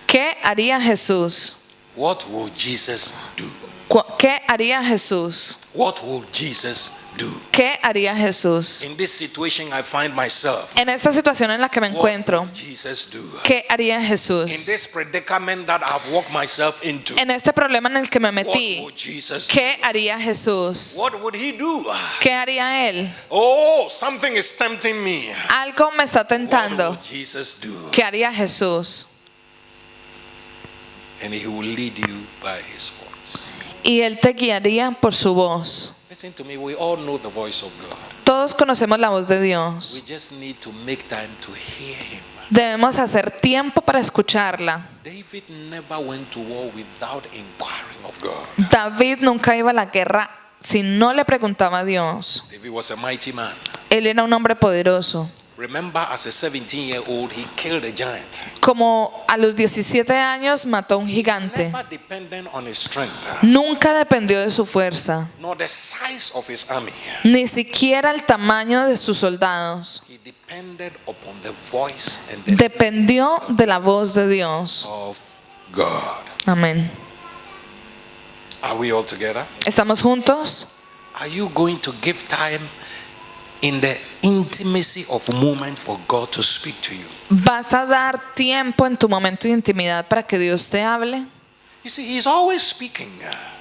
[SPEAKER 2] ¿Qué haría Jesús?
[SPEAKER 1] What will Jesus do?
[SPEAKER 2] ¿Qué haría Jesús?
[SPEAKER 1] What will Jesus do?
[SPEAKER 2] ¿Qué haría Jesús?
[SPEAKER 1] In this situation I find myself.
[SPEAKER 2] En esta situación en la que me
[SPEAKER 1] What
[SPEAKER 2] encuentro,
[SPEAKER 1] will Jesus do?
[SPEAKER 2] ¿qué haría
[SPEAKER 1] In
[SPEAKER 2] Jesús?
[SPEAKER 1] this predicament that I've walked myself into.
[SPEAKER 2] En este problema en el que me
[SPEAKER 1] What
[SPEAKER 2] metí,
[SPEAKER 1] will Jesus do?
[SPEAKER 2] ¿qué haría Jesús?
[SPEAKER 1] What would he do?
[SPEAKER 2] ¿Qué haría Él?
[SPEAKER 1] Oh, something is tempting me.
[SPEAKER 2] Algo me está
[SPEAKER 1] What
[SPEAKER 2] tentando.
[SPEAKER 1] will Jesus do?
[SPEAKER 2] ¿Qué haría Jesús?
[SPEAKER 1] And he will lead you by his voice.
[SPEAKER 2] Y Él te guiaría por su voz.
[SPEAKER 1] Listen to me, we all know the voice of God.
[SPEAKER 2] Todos conocemos la voz de Dios.
[SPEAKER 1] We just need to make time to hear him.
[SPEAKER 2] Debemos hacer tiempo para escucharla.
[SPEAKER 1] David never went to war without inquiring of God.
[SPEAKER 2] David nunca iba a la guerra si no le preguntaba a Dios.
[SPEAKER 1] David was a mighty man.
[SPEAKER 2] Él era un hombre poderoso.
[SPEAKER 1] Remember, as a 17-year-old, he killed a giant.
[SPEAKER 2] Como a los 17 años mató a un gigante.
[SPEAKER 1] Never dependent on his strength,
[SPEAKER 2] Nunca dependió de su fuerza,
[SPEAKER 1] nor the size of his army.
[SPEAKER 2] ni siquiera el tamaño de sus soldados.
[SPEAKER 1] He depended upon the voice and the
[SPEAKER 2] Dependió de la voz de Dios.
[SPEAKER 1] of God.
[SPEAKER 2] Amén.
[SPEAKER 1] Are we all together?
[SPEAKER 2] ¿Estamos juntos?
[SPEAKER 1] Are you going to give time in the intimacy of moment for God to speak to you?
[SPEAKER 2] ¿Vas a dar tiempo en tu momento de intimidad para que Dios te hable?
[SPEAKER 1] You see, he's always speaking.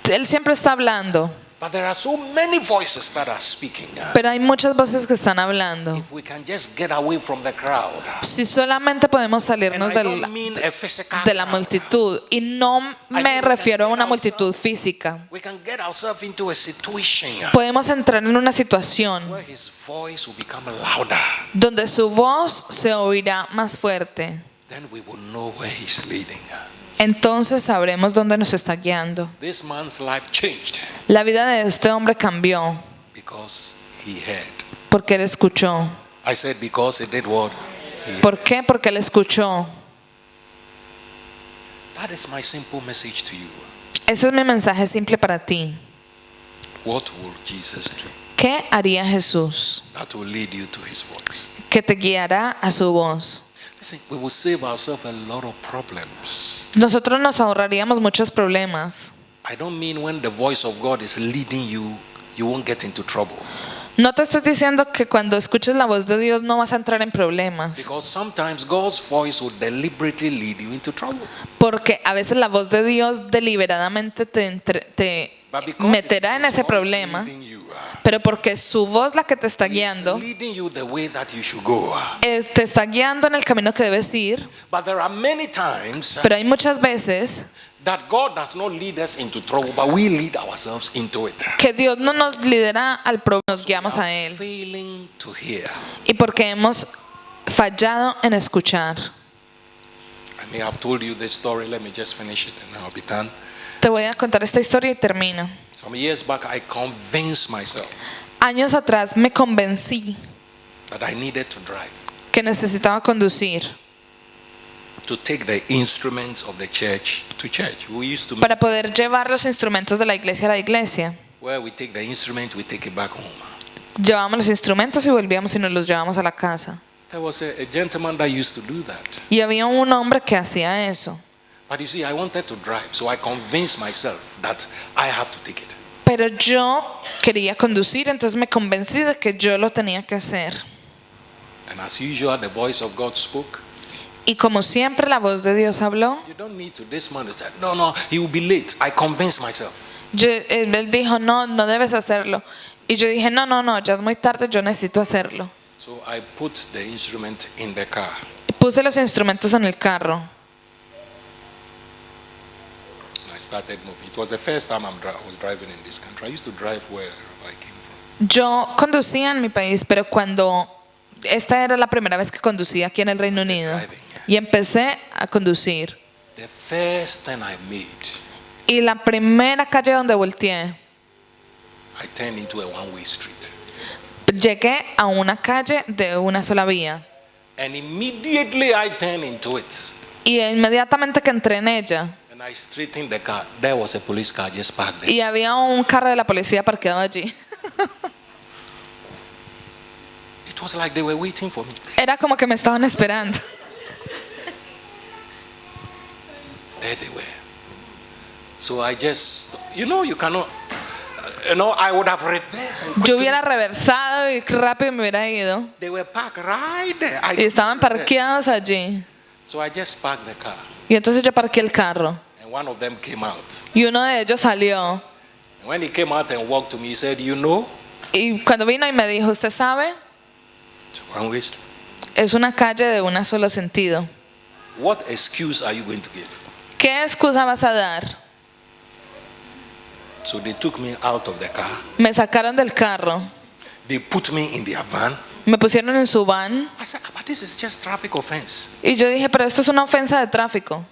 [SPEAKER 2] Él siempre está hablando,
[SPEAKER 1] But there are so many voices that are speaking.
[SPEAKER 2] pero hay muchas voces que están hablando.
[SPEAKER 1] If we can just get away from the crowd.
[SPEAKER 2] Si solamente podemos
[SPEAKER 1] And
[SPEAKER 2] salirnos
[SPEAKER 1] I don't mean a physical
[SPEAKER 2] de la
[SPEAKER 1] crowd.
[SPEAKER 2] multitud, y no me refiero a una multitud física,
[SPEAKER 1] We can get ourselves into a situation
[SPEAKER 2] podemos entrar en una situación
[SPEAKER 1] where his voice will become louder.
[SPEAKER 2] donde su voz se oirá más fuerte.
[SPEAKER 1] Then we will know where he's leading.
[SPEAKER 2] Entonces sabremos dónde nos está guiando.
[SPEAKER 1] This man's life changed
[SPEAKER 2] La vida de este hombre cambió
[SPEAKER 1] because he heard.
[SPEAKER 2] porque él escuchó.
[SPEAKER 1] I said because he did what?
[SPEAKER 2] ¿Por qué? Porque él escuchó.
[SPEAKER 1] That is my simple message to you.
[SPEAKER 2] Ese es mi mensaje simple para ti.
[SPEAKER 1] What will Jesus do
[SPEAKER 2] ¿Qué haría Jesús?
[SPEAKER 1] that will lead you to his voice?
[SPEAKER 2] Que te guiará a su voz.
[SPEAKER 1] Listen, we will save ourselves a lot of problems.
[SPEAKER 2] Nosotros nos ahorraríamos muchos problemas.
[SPEAKER 1] I don't mean when the voice of God is leading you, you won't get into trouble.
[SPEAKER 2] No te estoy diciendo que cuando escuches la voz de Dios no vas a entrar en problemas,
[SPEAKER 1] Because sometimes God's voice will deliberately lead you into trouble.
[SPEAKER 2] porque a veces la voz de Dios deliberadamente te
[SPEAKER 1] But because
[SPEAKER 2] meterá en
[SPEAKER 1] it is
[SPEAKER 2] ese
[SPEAKER 1] His voice
[SPEAKER 2] problema,
[SPEAKER 1] leading you,
[SPEAKER 2] pero porque su voz la que te está
[SPEAKER 1] He's
[SPEAKER 2] guiando,
[SPEAKER 1] leading you the way that you should go.
[SPEAKER 2] te está guiando en el camino que debes ir.
[SPEAKER 1] But there are many times
[SPEAKER 2] Pero hay muchas veces
[SPEAKER 1] that God does not lead us into trouble, but we lead ourselves into it.
[SPEAKER 2] que Dios no nos lidera al problema, nos guiamos
[SPEAKER 1] We
[SPEAKER 2] a
[SPEAKER 1] are
[SPEAKER 2] Él.
[SPEAKER 1] failing to hear.
[SPEAKER 2] Y porque hemos fallado en escuchar.
[SPEAKER 1] I may have told you this story. Let me just finish it and I'll be done.
[SPEAKER 2] Te voy a contar esta historia y termino.
[SPEAKER 1] Some years back, I convinced myself
[SPEAKER 2] Años atrás me convencí
[SPEAKER 1] that I needed to drive,
[SPEAKER 2] que necesitaba conducir
[SPEAKER 1] to take the instruments of the church to church. We used to
[SPEAKER 2] para poder llevar los instrumentos de la iglesia a la iglesia.
[SPEAKER 1] where we take the instrument, we take it back home.
[SPEAKER 2] Llevábamos los instrumentos y volvíamos y nos los llevábamos a la casa.
[SPEAKER 1] There was a gentleman that used to do that.
[SPEAKER 2] Y había un hombre que hacía eso.
[SPEAKER 1] But you see, I wanted to drive, so I convinced myself that I have to take it.
[SPEAKER 2] Pero yo quería conducir, entonces me convencí de que yo lo tenía que hacer.
[SPEAKER 1] And as usual, the voice of God spoke.
[SPEAKER 2] Y como siempre la voz de Dios habló.
[SPEAKER 1] You don't need to. This man said, no, he will be late. I convinced myself.
[SPEAKER 2] Él dijo, no debes hacerlo. Y yo dije, no, ya es muy tarde, yo necesito hacerlo.
[SPEAKER 1] So I put the instrument in the car.
[SPEAKER 2] Y puse los instrumentos en el carro.
[SPEAKER 1] I started moving. It was the first time I was driving in this country. I used to drive wherever I came from.
[SPEAKER 2] Yo conducía en mi país, pero esta era la primera vez que conducía aquí en el Reino Unido. Y empecé a conducir.
[SPEAKER 1] The first thing I made,
[SPEAKER 2] Y la primera calle donde volteé,
[SPEAKER 1] I turned into a one-way street.
[SPEAKER 2] llegué a una calle de una sola vía.
[SPEAKER 1] And immediately I turned into it.
[SPEAKER 2] Y inmediatamente que entré en ella,
[SPEAKER 1] And I straightened the car. There was a police car just parked there.
[SPEAKER 2] y había un carro de la policía parqueado allí.
[SPEAKER 1] It was like they were waiting for me.
[SPEAKER 2] Era como que me estaban esperando.
[SPEAKER 1] There they were. So I just, you cannot, I would have reversed. And
[SPEAKER 2] Yo
[SPEAKER 1] quickly.
[SPEAKER 2] hubiera reversado y rápido me hubiera ido.
[SPEAKER 1] They were parked right there.
[SPEAKER 2] Y estaban parqueados allí.
[SPEAKER 1] So I just parked the car.
[SPEAKER 2] Y entonces yo parqué el carro.
[SPEAKER 1] And one of them came out.
[SPEAKER 2] Y uno de ellos salió.
[SPEAKER 1] And when he came out and walked to me, he said,
[SPEAKER 2] Y cuando vino y me dijo, ¿usted sabe?
[SPEAKER 1] it's a one-way street.
[SPEAKER 2] Es una calle de un solo sentido.
[SPEAKER 1] What excuse are you going to give?
[SPEAKER 2] ¿Qué excusa vas a dar?
[SPEAKER 1] So they took me out of the car.
[SPEAKER 2] Me sacaron del carro.
[SPEAKER 1] They put me in their van.
[SPEAKER 2] Me pusieron en su van.
[SPEAKER 1] I said, but this is just traffic offense.
[SPEAKER 2] Y yo dije, pero esto es una ofensa de tráfico.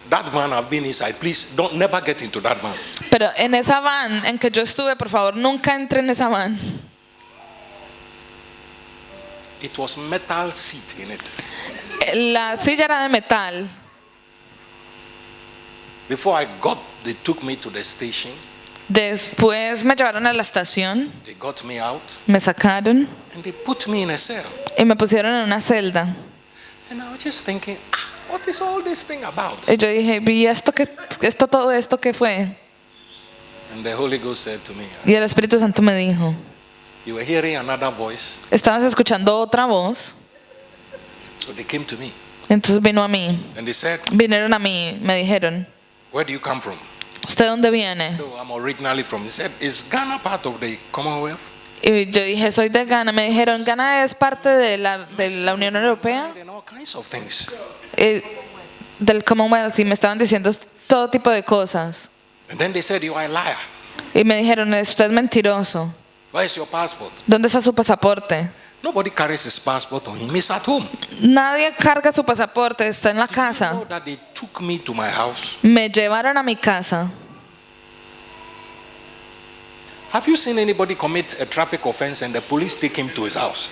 [SPEAKER 1] That van I've been inside. Please don't never get into that van.
[SPEAKER 2] Pero en esa van en que yo estuve, por favor, nunca entre en esa van.
[SPEAKER 1] It was metal seat in it.
[SPEAKER 2] La silla era de metal.
[SPEAKER 1] Before they took me to the station.
[SPEAKER 2] Después me llevaron a la estación,
[SPEAKER 1] They got me out
[SPEAKER 2] me sacaron
[SPEAKER 1] and they put me in a cell.
[SPEAKER 2] y me pusieron en una celda.
[SPEAKER 1] And I was just thinking, what is all this thing about?
[SPEAKER 2] Y yo dije, ¿y todo esto qué fue?
[SPEAKER 1] And the Holy Ghost said to me,
[SPEAKER 2] Y el Espíritu Santo me dijo,
[SPEAKER 1] you were hearing another voice.
[SPEAKER 2] estabas escuchando otra voz.
[SPEAKER 1] So they came to me
[SPEAKER 2] Entonces vino a mí,
[SPEAKER 1] and they said,
[SPEAKER 2] vinieron a mí, me dijeron,
[SPEAKER 1] Where do you come from?
[SPEAKER 2] ¿Usted dónde viene?
[SPEAKER 1] No, I'm originally from. He said, is Ghana part of the Commonwealth?
[SPEAKER 2] Y yo dije, soy de Ghana. Me dijeron, ¿Ghana es parte de la Unión Europea?
[SPEAKER 1] And all kinds of things.
[SPEAKER 2] Del Commonwealth. Y me estaban diciendo todo tipo de cosas.
[SPEAKER 1] And then they said, you are a liar.
[SPEAKER 2] Y me dijeron, usted es mentiroso.
[SPEAKER 1] Where is your passport?
[SPEAKER 2] ¿Dónde está su pasaporte?
[SPEAKER 1] Nobody carries his passport on him. He's at home.
[SPEAKER 2] Nadie carga su pasaporte, está en la
[SPEAKER 1] You
[SPEAKER 2] casa.
[SPEAKER 1] know that they took me to my house.
[SPEAKER 2] Me llevaron a mi casa.
[SPEAKER 1] Have you seen anybody commit a traffic offense and the police take him to his house?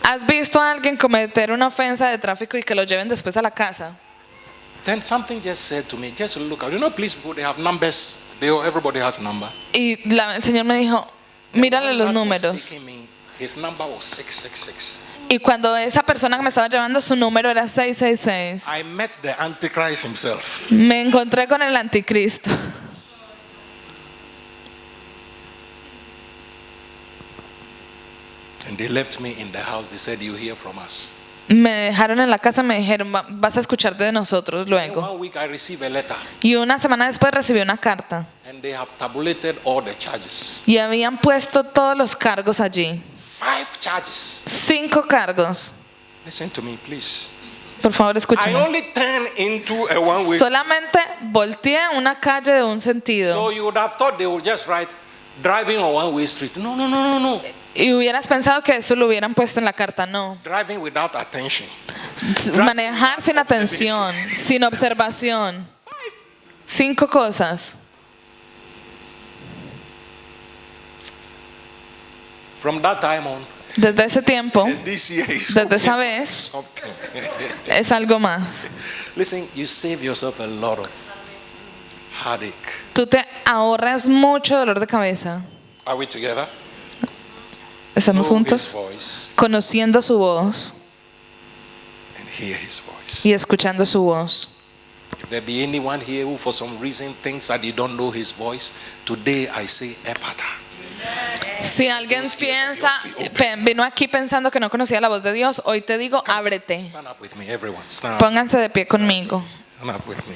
[SPEAKER 2] ¿Has visto a alguien cometer una ofensa de tráfico y que lo lleven después a la casa?
[SPEAKER 1] Then something just said to me, just look, you know, police people, they have numbers. Everybody has a number.
[SPEAKER 2] Y el Señor me dijo, mírale los
[SPEAKER 1] That was
[SPEAKER 2] números.
[SPEAKER 1] taking me, his number was 666.
[SPEAKER 2] Y cuando esa persona que me estaba llevando, su número era 666.
[SPEAKER 1] I met the Antichrist himself.
[SPEAKER 2] Me encontré con el anticristo.
[SPEAKER 1] And they left me in the house. They said, you hear from us.
[SPEAKER 2] Me dejaron en la casa, me dijeron, vas a escuchar de nosotros
[SPEAKER 1] In
[SPEAKER 2] luego.
[SPEAKER 1] 1 week I received a letter.
[SPEAKER 2] Y una semana después recibí una carta.
[SPEAKER 1] And they have tabulated all the charges.
[SPEAKER 2] Y habían puesto todos los cargos allí.
[SPEAKER 1] 5 charges.
[SPEAKER 2] 5 cargos.
[SPEAKER 1] Listen to me, please.
[SPEAKER 2] Por favor,
[SPEAKER 1] I
[SPEAKER 2] escúcheme.
[SPEAKER 1] only turned into a one-way.
[SPEAKER 2] Solamente volteé a una calle de un sentido.
[SPEAKER 1] So you would have thought they would just write driving on one-way street. No, no, no, no, no.
[SPEAKER 2] Y hubieras pensado que eso lo hubieran puesto en la carta. No.
[SPEAKER 1] Driving without attention.
[SPEAKER 2] Manejar sin atención, sin observación. 5 cosas.
[SPEAKER 1] From that time on,
[SPEAKER 2] Desde ese tiempo,
[SPEAKER 1] this year is
[SPEAKER 2] desde esa vez,
[SPEAKER 1] something.
[SPEAKER 2] es algo más.
[SPEAKER 1] Listen, you save yourself a lot of heartache.
[SPEAKER 2] Tú te ahorras mucho dolor de cabeza.
[SPEAKER 1] Are we together?
[SPEAKER 2] Estamos
[SPEAKER 1] Know his
[SPEAKER 2] juntos,
[SPEAKER 1] voice
[SPEAKER 2] conociendo su voz
[SPEAKER 1] and hear his voice.
[SPEAKER 2] y escuchando su voz.
[SPEAKER 1] If there be anyone here who for some reason thinks that you don't know his voice, today I say Epata.
[SPEAKER 2] Si alguien piensa, vino aquí pensando que no conocía la voz de Dios, hoy te digo, ábrete.
[SPEAKER 1] Stand up with me, everyone. Stand up.
[SPEAKER 2] Pónganse de pie conmigo.
[SPEAKER 1] Stand up with me.